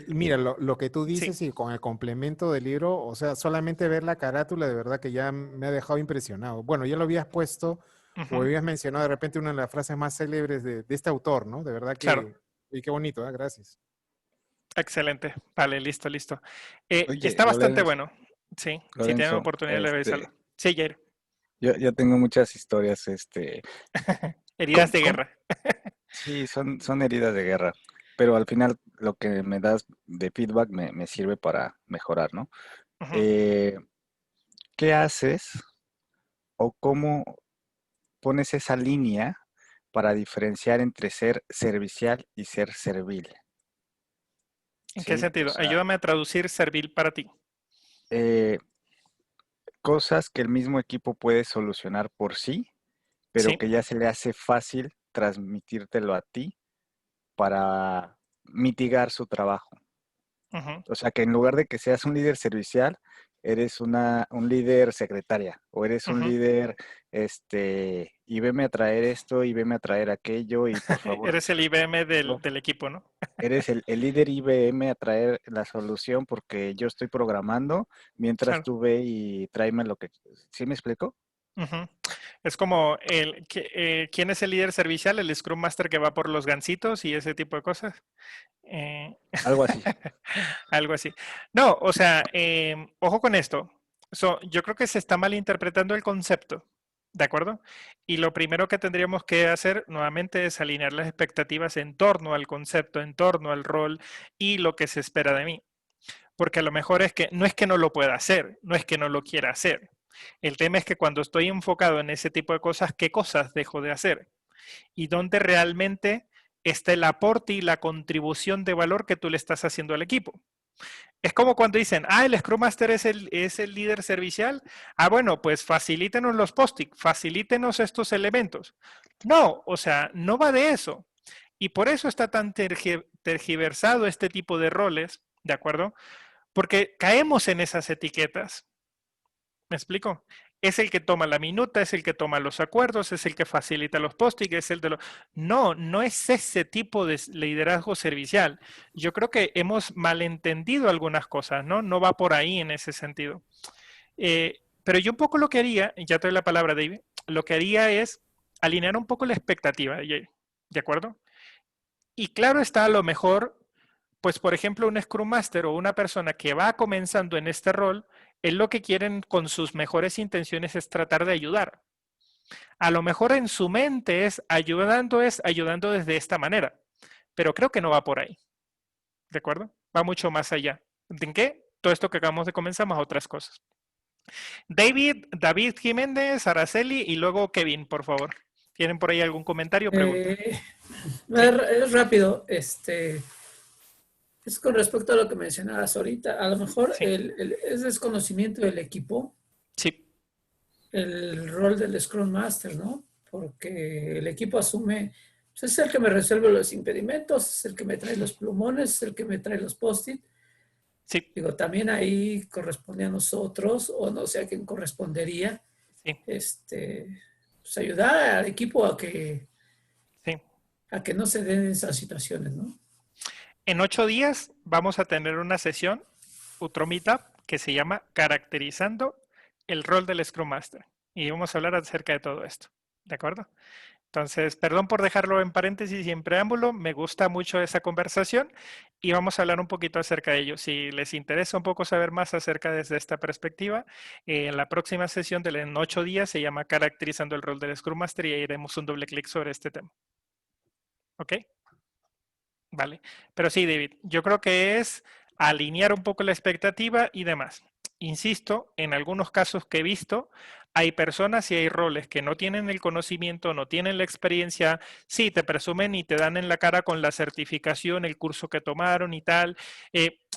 Speaker 7: mira, lo que tú dices y con el complemento del libro, o sea, solamente ver la carátula, de verdad que ya me ha dejado impresionado. Bueno, ya lo habías puesto, o habías mencionado de repente una de las frases más célebres de este autor, ¿no? De verdad que,
Speaker 1: claro.
Speaker 7: Y qué bonito, ¿eh? Gracias.
Speaker 1: Excelente, vale, listo.
Speaker 5: Oye,
Speaker 1: está bastante
Speaker 5: Lorenzo,
Speaker 1: bueno. Sí, si tienen oportunidad de revisarlo. Sí, Jair.
Speaker 5: Yo tengo muchas historias,
Speaker 1: Heridas de guerra.
Speaker 5: Sí, son heridas de guerra, pero al final lo que me das de feedback me sirve para mejorar, ¿no? ¿Qué haces o cómo pones esa línea para diferenciar entre ser servicial y ser servil?
Speaker 1: ¿En qué sentido?
Speaker 5: O sea,
Speaker 1: Ayúdame a traducir servil para ti.
Speaker 5: Cosas que el mismo equipo puede solucionar por sí, pero que ya se le hace fácil transmitírtelo a ti para mitigar su trabajo. O sea, que en lugar de que seas un líder servicial, eres un líder secretaria, o eres un líder, y veme a traer esto, y veme a traer aquello, y por favor.
Speaker 1: Eres el IBM del equipo, ¿no?
Speaker 5: Eres el líder IBM a traer la solución porque yo estoy programando, mientras tú ve y tráeme lo que... ¿Sí me explico?
Speaker 1: Es como, ¿quién es el líder servicial? El Scrum Master que va por los gansitos y ese tipo de cosas.
Speaker 5: Algo así.
Speaker 1: Algo así. No, o sea, ojo con esto. Yo creo que se está malinterpretando el concepto, ¿de acuerdo? Y lo primero que tendríamos que hacer nuevamente es alinear las expectativas en torno al concepto, en torno al rol y lo que se espera de mí. Porque a lo mejor es que no lo pueda hacer, no es que no lo quiera hacer. El tema es que cuando estoy enfocado en ese tipo de cosas, ¿qué cosas dejo de hacer? Y dónde realmente está el aporte y la contribución de valor que tú le estás haciendo al equipo. Es como cuando dicen, el Scrum Master es el líder servicial. Bueno, pues facilítenos los post-it, facilítenos estos elementos. No, o sea, no va de eso. Y por eso está tan tergiversado este tipo de roles, ¿de acuerdo? Porque caemos en esas etiquetas. ¿Me explico? Es el que toma la minuta, es el que toma los acuerdos, es el que facilita los post-it, es el de los... No es ese tipo de liderazgo servicial. Yo creo que hemos malentendido algunas cosas, ¿no? No va por ahí en ese sentido. Pero yo un poco lo que haría, ya te doy la palabra, David, lo que haría es alinear un poco la expectativa, ¿de acuerdo? Y claro está, a lo mejor, pues por ejemplo, un Scrum Master o una persona que va comenzando en este rol, él lo que quieren con sus mejores intenciones es tratar de ayudar. A lo mejor en su mente es ayudando desde esta manera, pero creo que no va por ahí. ¿De acuerdo? Va mucho más allá. ¿En qué? Todo esto que acabamos de comenzar más otras cosas. David Jiménez, Araceli y luego Kevin, por favor. ¿Tienen por ahí algún comentario o pregunta?
Speaker 9: Es rápido. Es con respecto a lo que mencionabas ahorita. A lo mejor es desconocimiento del equipo.
Speaker 1: Sí.
Speaker 9: El rol del Scrum Master, ¿no? Porque el equipo asume, pues es el que me resuelve los impedimentos, es el que me trae los plumones, es el que me trae los post-it.
Speaker 1: Sí.
Speaker 9: Digo, también ahí corresponde a nosotros, o no sé a quién correspondería,
Speaker 1: sí.
Speaker 9: Pues ayudar al equipo a que no se den esas situaciones, ¿no?
Speaker 1: En 8 días vamos a tener una sesión, otro meetup, que se llama Caracterizando el rol del Scrum Master. Y vamos a hablar acerca de todo esto. ¿De acuerdo? Entonces, perdón por dejarlo en paréntesis y en preámbulo, me gusta mucho esa conversación y vamos a hablar un poquito acerca de ello. Si les interesa un poco saber más acerca desde esta perspectiva, en la próxima sesión en 8 días se llama Caracterizando el rol del Scrum Master y ahí haremos un doble clic sobre este tema. ¿Ok? Vale. Pero sí, David, yo creo que es alinear un poco la expectativa y demás. Insisto, en algunos casos que he visto, hay personas y hay roles que no tienen el conocimiento, no tienen la experiencia, sí, te presumen y te dan en la cara con la certificación, el curso que tomaron y tal.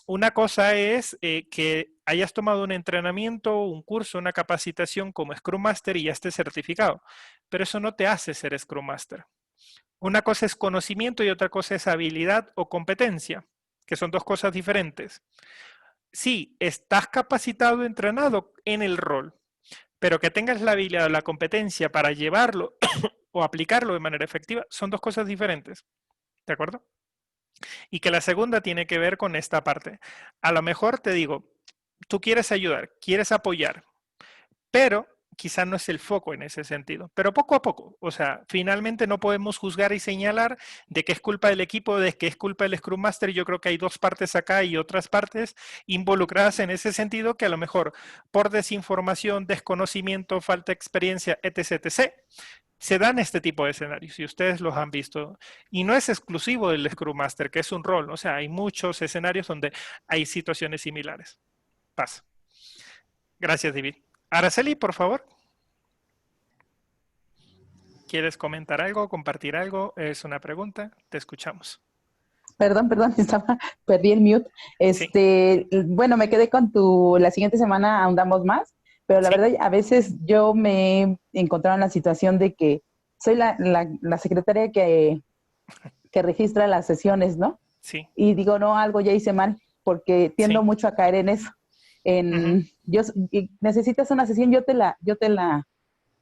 Speaker 1: Una cosa es que hayas tomado un entrenamiento, un curso, una capacitación como Scrum Master y ya estés certificado, pero eso no te hace ser Scrum Master. Una cosa es conocimiento y otra cosa es habilidad o competencia, que son dos cosas diferentes. Sí, estás capacitado, entrenado en el rol, pero que tengas la habilidad o la competencia para llevarlo o aplicarlo de manera efectiva, son dos cosas diferentes. ¿De acuerdo? Y que la segunda tiene que ver con esta parte. A lo mejor te digo, tú quieres ayudar, quieres apoyar, pero quizá no es el foco en ese sentido, pero poco a poco, o sea, finalmente no podemos juzgar y señalar de que es culpa del equipo, de que es culpa del Scrum Master. Yo creo que hay dos partes acá y otras partes involucradas en ese sentido que a lo mejor por desinformación, desconocimiento, falta de experiencia, etc., etc., se dan este tipo de escenarios y ustedes los han visto. Y no es exclusivo del Scrum Master, que es un rol, o sea, hay muchos escenarios donde hay situaciones similares. Pasa. Gracias, David. Araceli, por favor. ¿Quieres comentar algo, compartir algo? Es una pregunta. Te escuchamos.
Speaker 15: Perdón, perdí el mute. Bueno, me quedé con la siguiente semana ahondamos más, pero la verdad a veces yo me he encontrado en la situación de que soy la secretaria que registra las sesiones, ¿no?
Speaker 1: Sí.
Speaker 15: Y digo, no, algo ya hice mal, porque tiendo mucho a caer en eso. Necesitas una sesión, yo te la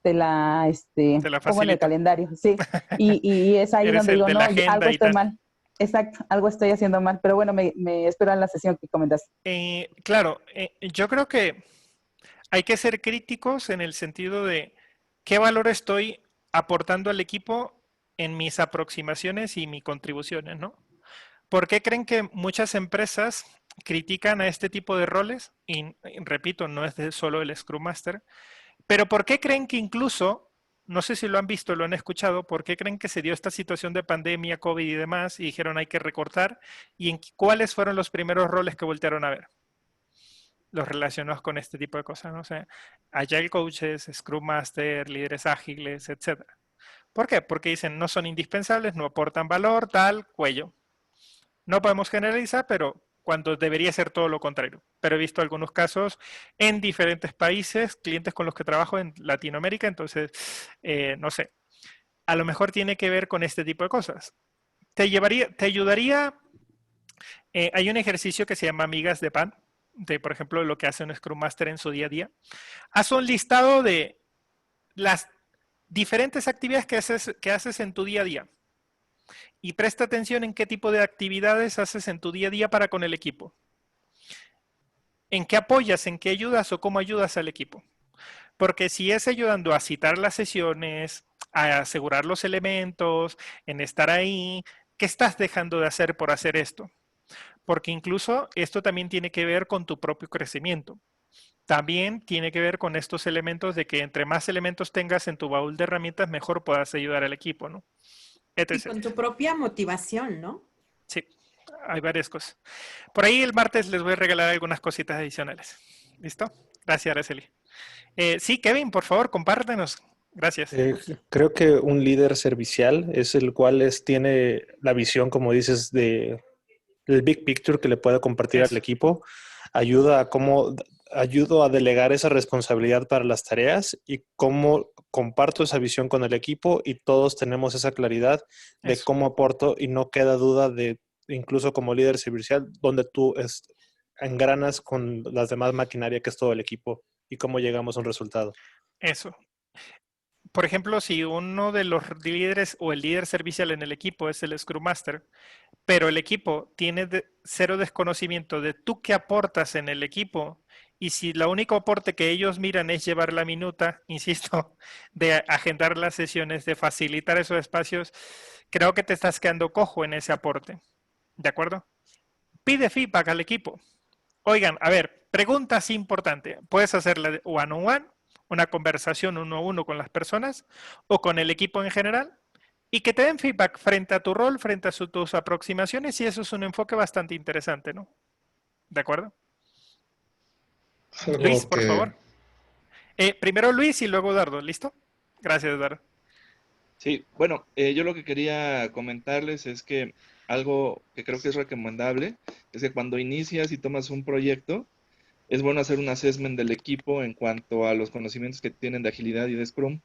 Speaker 15: pongo en el calendario, sí, y es ahí donde digo, no, algo estoy mal, exacto, algo estoy haciendo mal, pero bueno, me espero en la sesión que comentas.
Speaker 1: Claro, yo creo que hay que ser críticos en el sentido de qué valor estoy aportando al equipo en mis aproximaciones y mis contribuciones, ¿no? ¿Por qué creen que muchas empresas critican a este tipo de roles? Y repito, no es solo el Scrum Master, pero ¿por qué creen que incluso, no sé si lo han visto, lo han escuchado, por qué creen que se dio esta situación de pandemia, COVID y demás, y dijeron hay que recortar? ¿Y cuáles fueron los primeros roles que voltearon a ver? Los relacionados con este tipo de cosas, ¿no? O sea, Agile Coaches, Scrum Master, líderes ágiles, etc. ¿Por qué? Porque dicen no son indispensables, no aportan valor, tal, cuello. No podemos generalizar, pero cuando debería ser todo lo contrario. Pero he visto algunos casos en diferentes países, clientes con los que trabajo en Latinoamérica, entonces, no sé, a lo mejor tiene que ver con este tipo de cosas. Te ayudaría, hay un ejercicio que se llama migas de pan, de por ejemplo lo que hace un Scrum Master en su día a día. Haz un listado de las diferentes actividades que haces en tu día a día. Y presta atención en qué tipo de actividades haces en tu día a día para con el equipo. ¿En qué apoyas, en qué ayudas o cómo ayudas al equipo? Porque si es ayudando a citar las sesiones, a asegurar los elementos, en estar ahí, ¿qué estás dejando de hacer por hacer esto? Porque incluso esto también tiene que ver con tu propio crecimiento. También tiene que ver con estos elementos de que entre más elementos tengas en tu baúl de herramientas, mejor puedas ayudar al equipo, ¿no?
Speaker 13: Y con tu propia motivación, ¿no?
Speaker 1: Sí, hay varias cosas. Por ahí el martes les voy a regalar algunas cositas adicionales. ¿Listo? Gracias, Araceli. Sí, Kevin, por favor, compártenos. Gracias.
Speaker 3: Creo que un líder servicial es el cual tiene la visión, como dices, del big picture que le puede compartir al equipo. Ayudo a delegar esa responsabilidad para las tareas y cómo comparto esa visión con el equipo y todos tenemos esa claridad de cómo aporto y no queda duda de, incluso como líder servicial, donde tú engranas con las demás maquinaria que es todo el equipo y cómo llegamos a un resultado.
Speaker 1: Eso. Por ejemplo, si uno de los líderes o el líder servicial en el equipo es el Scrum Master, pero el equipo tiene cero desconocimiento de tú qué aportas en el equipo, y si el único aporte que ellos miran es llevar la minuta, insisto, de agendar las sesiones, de facilitar esos espacios, creo que te estás quedando cojo en ese aporte. ¿De acuerdo? Pide feedback al equipo. Oigan, a ver, preguntas importantes. Puedes hacerla one-on-one, una conversación uno a uno con las personas o con el equipo en general, y que te den feedback frente a tu rol, frente a tus aproximaciones, y eso es un enfoque bastante interesante, ¿no? ¿De acuerdo?
Speaker 2: Algo
Speaker 1: Luis, por
Speaker 2: que,
Speaker 1: favor. Primero Luis y luego Eduardo, ¿listo? Gracias, Eduardo.
Speaker 8: Sí, bueno, yo lo que quería comentarles es que algo que creo que es recomendable es que cuando inicias y tomas un proyecto, es bueno hacer un assessment del equipo en cuanto a los conocimientos que tienen de agilidad y de Scrum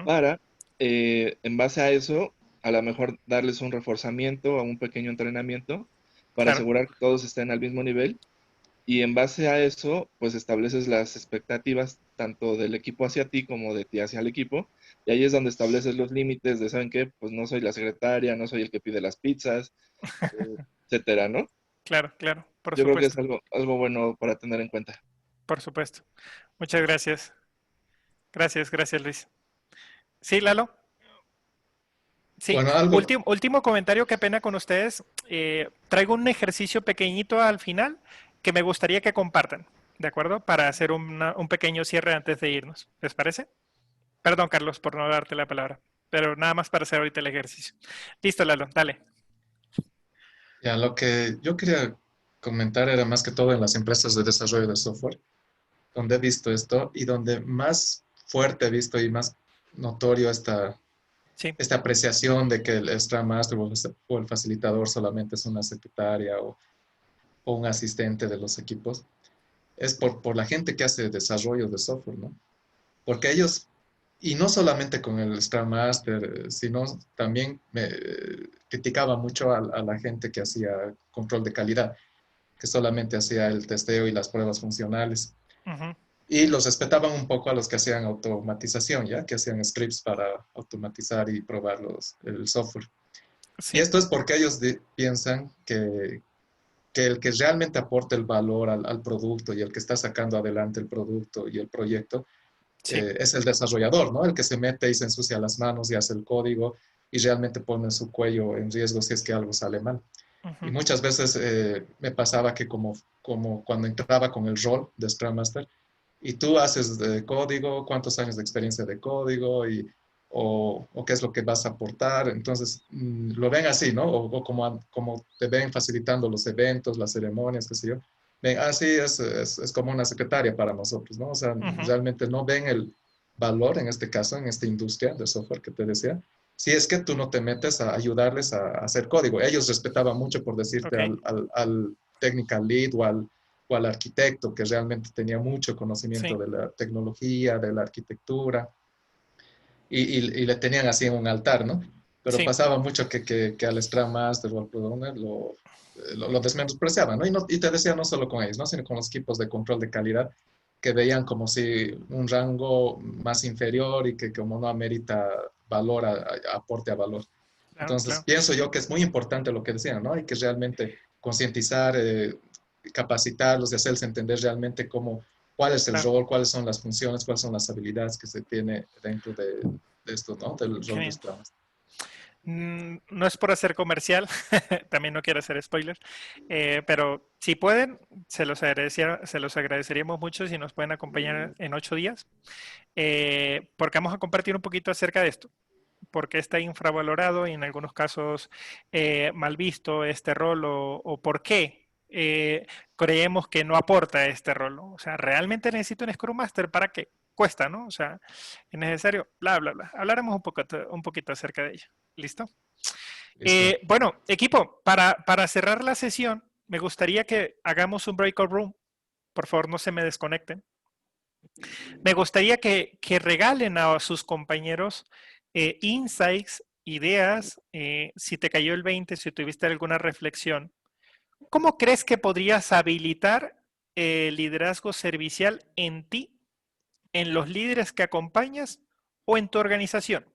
Speaker 8: para, en base a eso, a lo mejor darles un reforzamiento o un pequeño entrenamiento para
Speaker 1: Claro.
Speaker 8: asegurar que todos estén al mismo nivel. Y en base a eso, pues estableces las expectativas tanto del equipo hacia ti como de ti hacia el equipo. Y ahí es donde estableces los límites de, ¿saben qué? Pues no soy la secretaria, no soy el que pide las pizzas, etcétera, ¿no?
Speaker 1: Claro, claro, por
Speaker 8: Yo creo que es
Speaker 1: supuesto.
Speaker 8: algo bueno para tener en cuenta.
Speaker 1: Por supuesto. Muchas gracias. Gracias, Luis. Sí, Lalo. Sí,
Speaker 2: bueno, algo,
Speaker 1: último comentario, qué pena con ustedes. Traigo un ejercicio pequeñito al final que me gustaría que compartan, ¿de acuerdo? Para hacer un pequeño cierre antes de irnos. ¿Les parece? Perdón, Carlos, por no darte la palabra, pero nada más para hacer ahorita el ejercicio. Listo, Lalo, dale.
Speaker 2: ya, lo que yo quería comentar era más que todo en las empresas de desarrollo de software, donde he visto esto y donde más fuerte he visto y más notorio esta apreciación de que el Scrum Master o el facilitador solamente es una secretaria o un asistente de los equipos, es por la gente que hace desarrollo de software, ¿no? Porque ellos, y no solamente con el Scrum Master, sino también me criticaba mucho a la gente que hacía control de calidad, que solamente hacía el testeo y las pruebas funcionales. Y los respetaban un poco a los que hacían automatización, ¿ya? Que hacían scripts para automatizar y probar el software. Sí. Y esto es porque ellos piensan que el que realmente aporta el valor al producto y el que está sacando adelante el producto y el proyecto es el desarrollador, ¿no? El que se mete y se ensucia las manos y hace el código y realmente pone su cuello en riesgo si es que algo sale mal. Y muchas veces me pasaba que como cuando entraba con el rol de Scrum Master, y tú haces código, cuántos años de experiencia de código o qué es lo que vas a aportar. Entonces, lo ven así, ¿no? O como te ven facilitando los eventos, las ceremonias, qué sé yo. Ven, sí, es como una secretaria para nosotros, ¿no? O sea, realmente no ven el valor, en este caso, en esta industria de software que te decía, si es que tú no te metes a ayudarles a hacer código. Ellos respetaban mucho, por decirte, al technical lead o al arquitecto, que realmente tenía mucho conocimiento de la tecnología, de la arquitectura, y le tenían así en un altar, ¿no? Pero pasaba mucho que al Scrum Master o al Product Owner lo desmenospreciaban, ¿no? Y te decía no solo con ellos, ¿no? Sino con los equipos de control de calidad, que veían como si un rango más inferior y que como no amerita valor, aporte a valor. Entonces, pienso yo que es muy importante lo que decían, ¿no? Hay que realmente concientizar, capacitarlos y hacerles entender realmente cuál es el rol, cuáles son las funciones, cuáles son las habilidades que se tiene dentro de esto, ¿no? Del rol de Scrum Master.
Speaker 1: No es por hacer comercial, también no quiero hacer spoiler, pero si pueden, se los agradeceríamos mucho si nos pueden acompañar en 8 días, porque vamos a compartir un poquito acerca de esto, porque está infravalorado y en algunos casos mal visto este rol o por qué creemos que no aporta este rol, ¿no? O sea, ¿realmente necesito un Scrum Master? ¿Para qué? Cuesta, ¿no? O sea, es necesario, bla, bla, bla. Hablaremos un poquito acerca de ello. ¿Listo? Bueno, equipo, para cerrar la sesión, me gustaría que hagamos un breakout room. Por favor, no se me desconecten. Me gustaría que regalen a sus compañeros insights, ideas, si te cayó el 20, si tuviste alguna reflexión ¿Cómo crees que podrías habilitar el liderazgo servicial en ti, en los líderes que acompañas o en tu organización?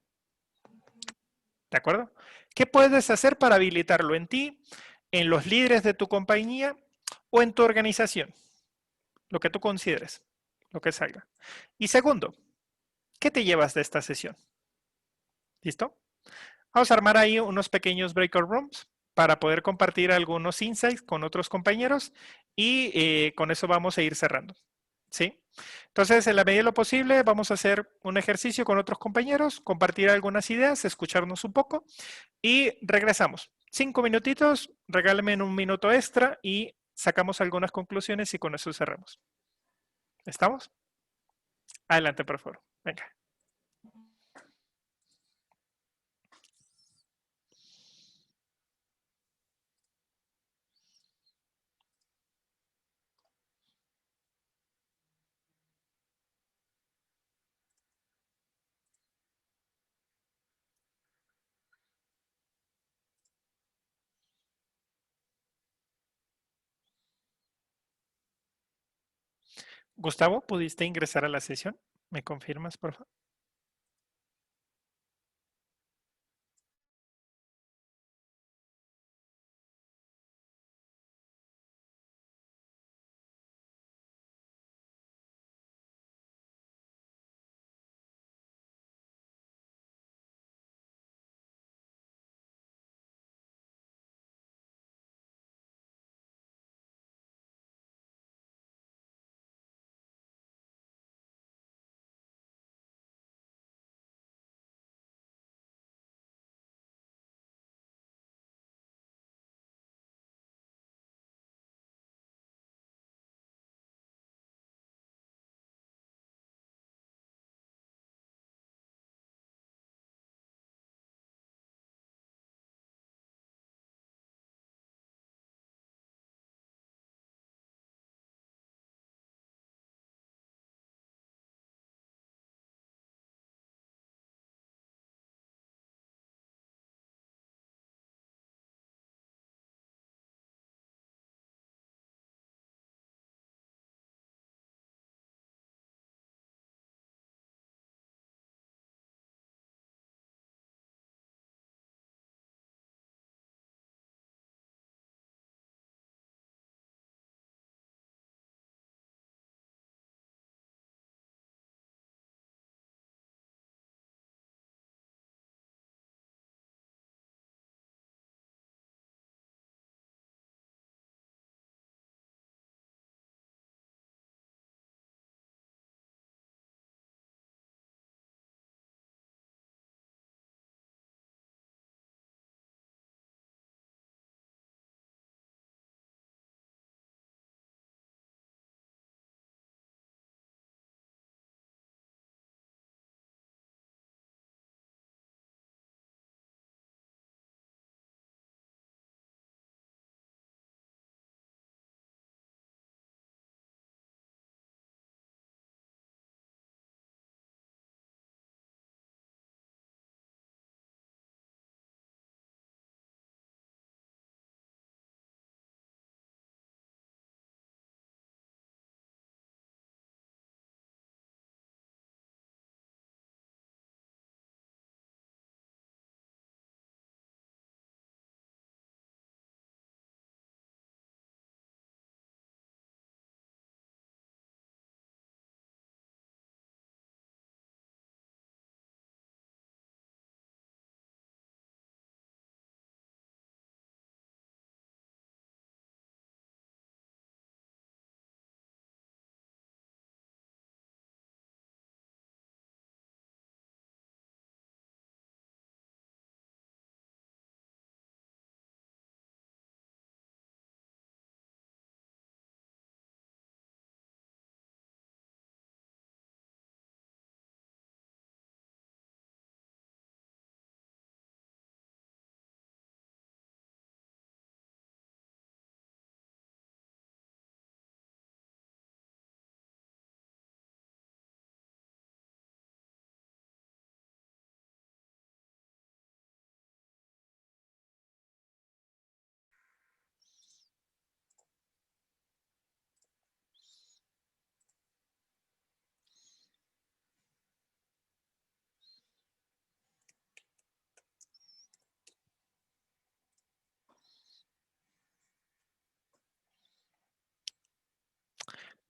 Speaker 1: ¿De acuerdo? ¿Qué puedes hacer para habilitarlo en ti, en los líderes de tu compañía o en tu organización? Lo que tú consideres, lo que salga. Y segundo, ¿qué te llevas de esta sesión? ¿Listo? Vamos a armar ahí unos pequeños breakout rooms para poder compartir algunos insights con otros compañeros y con eso vamos a ir cerrando. ¿Sí? Entonces, en la medida de lo posible, vamos a hacer un ejercicio con otros compañeros, compartir algunas ideas, escucharnos un poco y regresamos. 5 minutitos, regálenme un minuto extra y sacamos algunas conclusiones y con eso cerramos. ¿Estamos? Adelante, por favor. Venga. Gustavo, ¿pudiste ingresar a la sesión? ¿Me confirmas, por favor?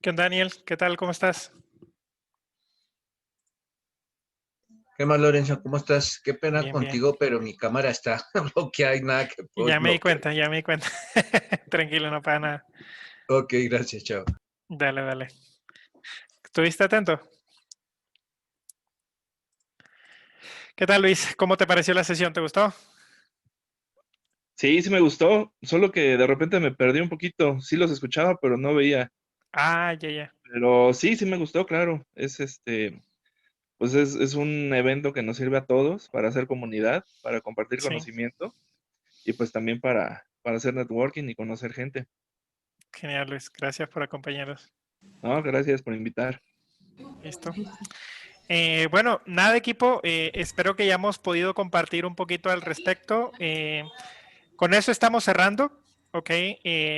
Speaker 1: ¿Qué onda, Daniel? ¿Qué tal? ¿Cómo estás?
Speaker 16: ¿Qué más, Lorenzo? ¿Cómo estás? Qué pena
Speaker 1: Bien, bien.
Speaker 16: contigo, pero mi cámara está bloqueada y nada que puedo
Speaker 1: Ya me di
Speaker 16: bloquear.
Speaker 1: cuenta, ya me di cuenta. Tranquilo, no pasa nada.
Speaker 16: Ok, gracias, chao.
Speaker 1: Dale, dale. ¿Estuviste atento? ¿Qué tal, Luis? ¿Cómo te pareció la sesión? ¿Te gustó?
Speaker 8: Sí, sí me gustó, solo que de repente me perdí un poquito. Sí los escuchaba, pero no veía.
Speaker 1: Ah, ya.
Speaker 8: Pero sí, sí me gustó, claro. Pues es un evento que nos sirve a todos para hacer comunidad, para compartir
Speaker 1: Sí,
Speaker 8: conocimiento y pues también para hacer networking y conocer gente.
Speaker 1: genial, Luis. Gracias por acompañarnos.
Speaker 8: No, gracias por invitar.
Speaker 1: Listo. Bueno, nada, equipo. Espero que hayamos podido compartir un poquito al respecto. Con eso estamos cerrando. Ok,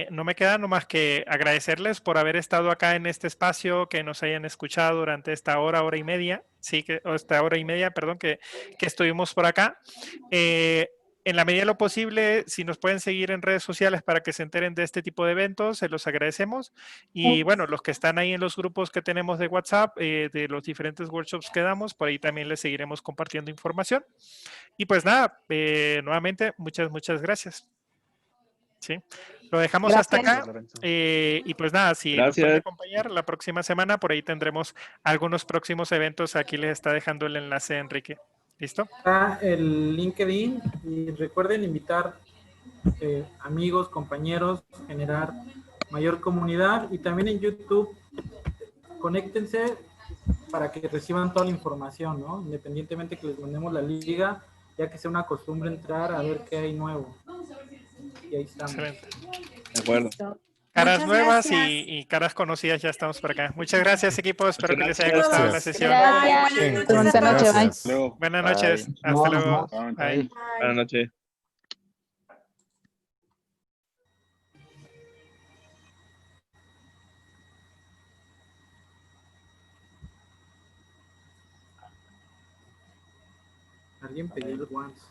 Speaker 1: no me queda nomás que agradecerles por haber estado acá en este espacio, que nos hayan escuchado durante esta hora y media, o esta hora y media, perdón, que estuvimos por acá. En la medida de lo posible, si nos pueden seguir en redes sociales para que se enteren de este tipo de eventos, se los agradecemos. Y bueno, los que están ahí en los grupos que tenemos de WhatsApp, de los diferentes workshops que damos, por ahí también les seguiremos compartiendo información. Y pues nada, nuevamente, muchas gracias. Sí, lo dejamos hasta
Speaker 15: Gracias.
Speaker 1: acá. Y pues nada, si nos pueden
Speaker 8: Gracias.
Speaker 1: acompañar la próxima semana, por ahí tendremos algunos próximos eventos. Aquí les está dejando el enlace, Enrique. ¿Listo?
Speaker 12: Está el LinkedIn y recuerden invitar amigos, compañeros, generar mayor comunidad y también en YouTube conéctense para que reciban toda la información, ¿no? Independientemente que les mandemos la liga, ya que sea una costumbre entrar a ver qué hay nuevo. Y ahí estamos.
Speaker 1: Excelente.
Speaker 8: De acuerdo.
Speaker 1: Caras
Speaker 13: Muchas
Speaker 1: nuevas
Speaker 13: gracias.
Speaker 1: y caras conocidas, ya estamos por acá. Muchas gracias, equipo. Espero que les haya
Speaker 8: gracias.
Speaker 1: gustado la
Speaker 7: Gracias.
Speaker 1: sesión.
Speaker 13: Bye, buenas noches a
Speaker 15: Bonita noche,
Speaker 13: todos.
Speaker 15: bye.
Speaker 7: Gracias.
Speaker 1: Buenas
Speaker 5: Bye.
Speaker 1: noches.
Speaker 12: Nos
Speaker 1: Hasta
Speaker 12: vemos
Speaker 1: luego.
Speaker 12: más.
Speaker 1: Bye.
Speaker 8: Buenas noches.
Speaker 12: Alguien pidió el once.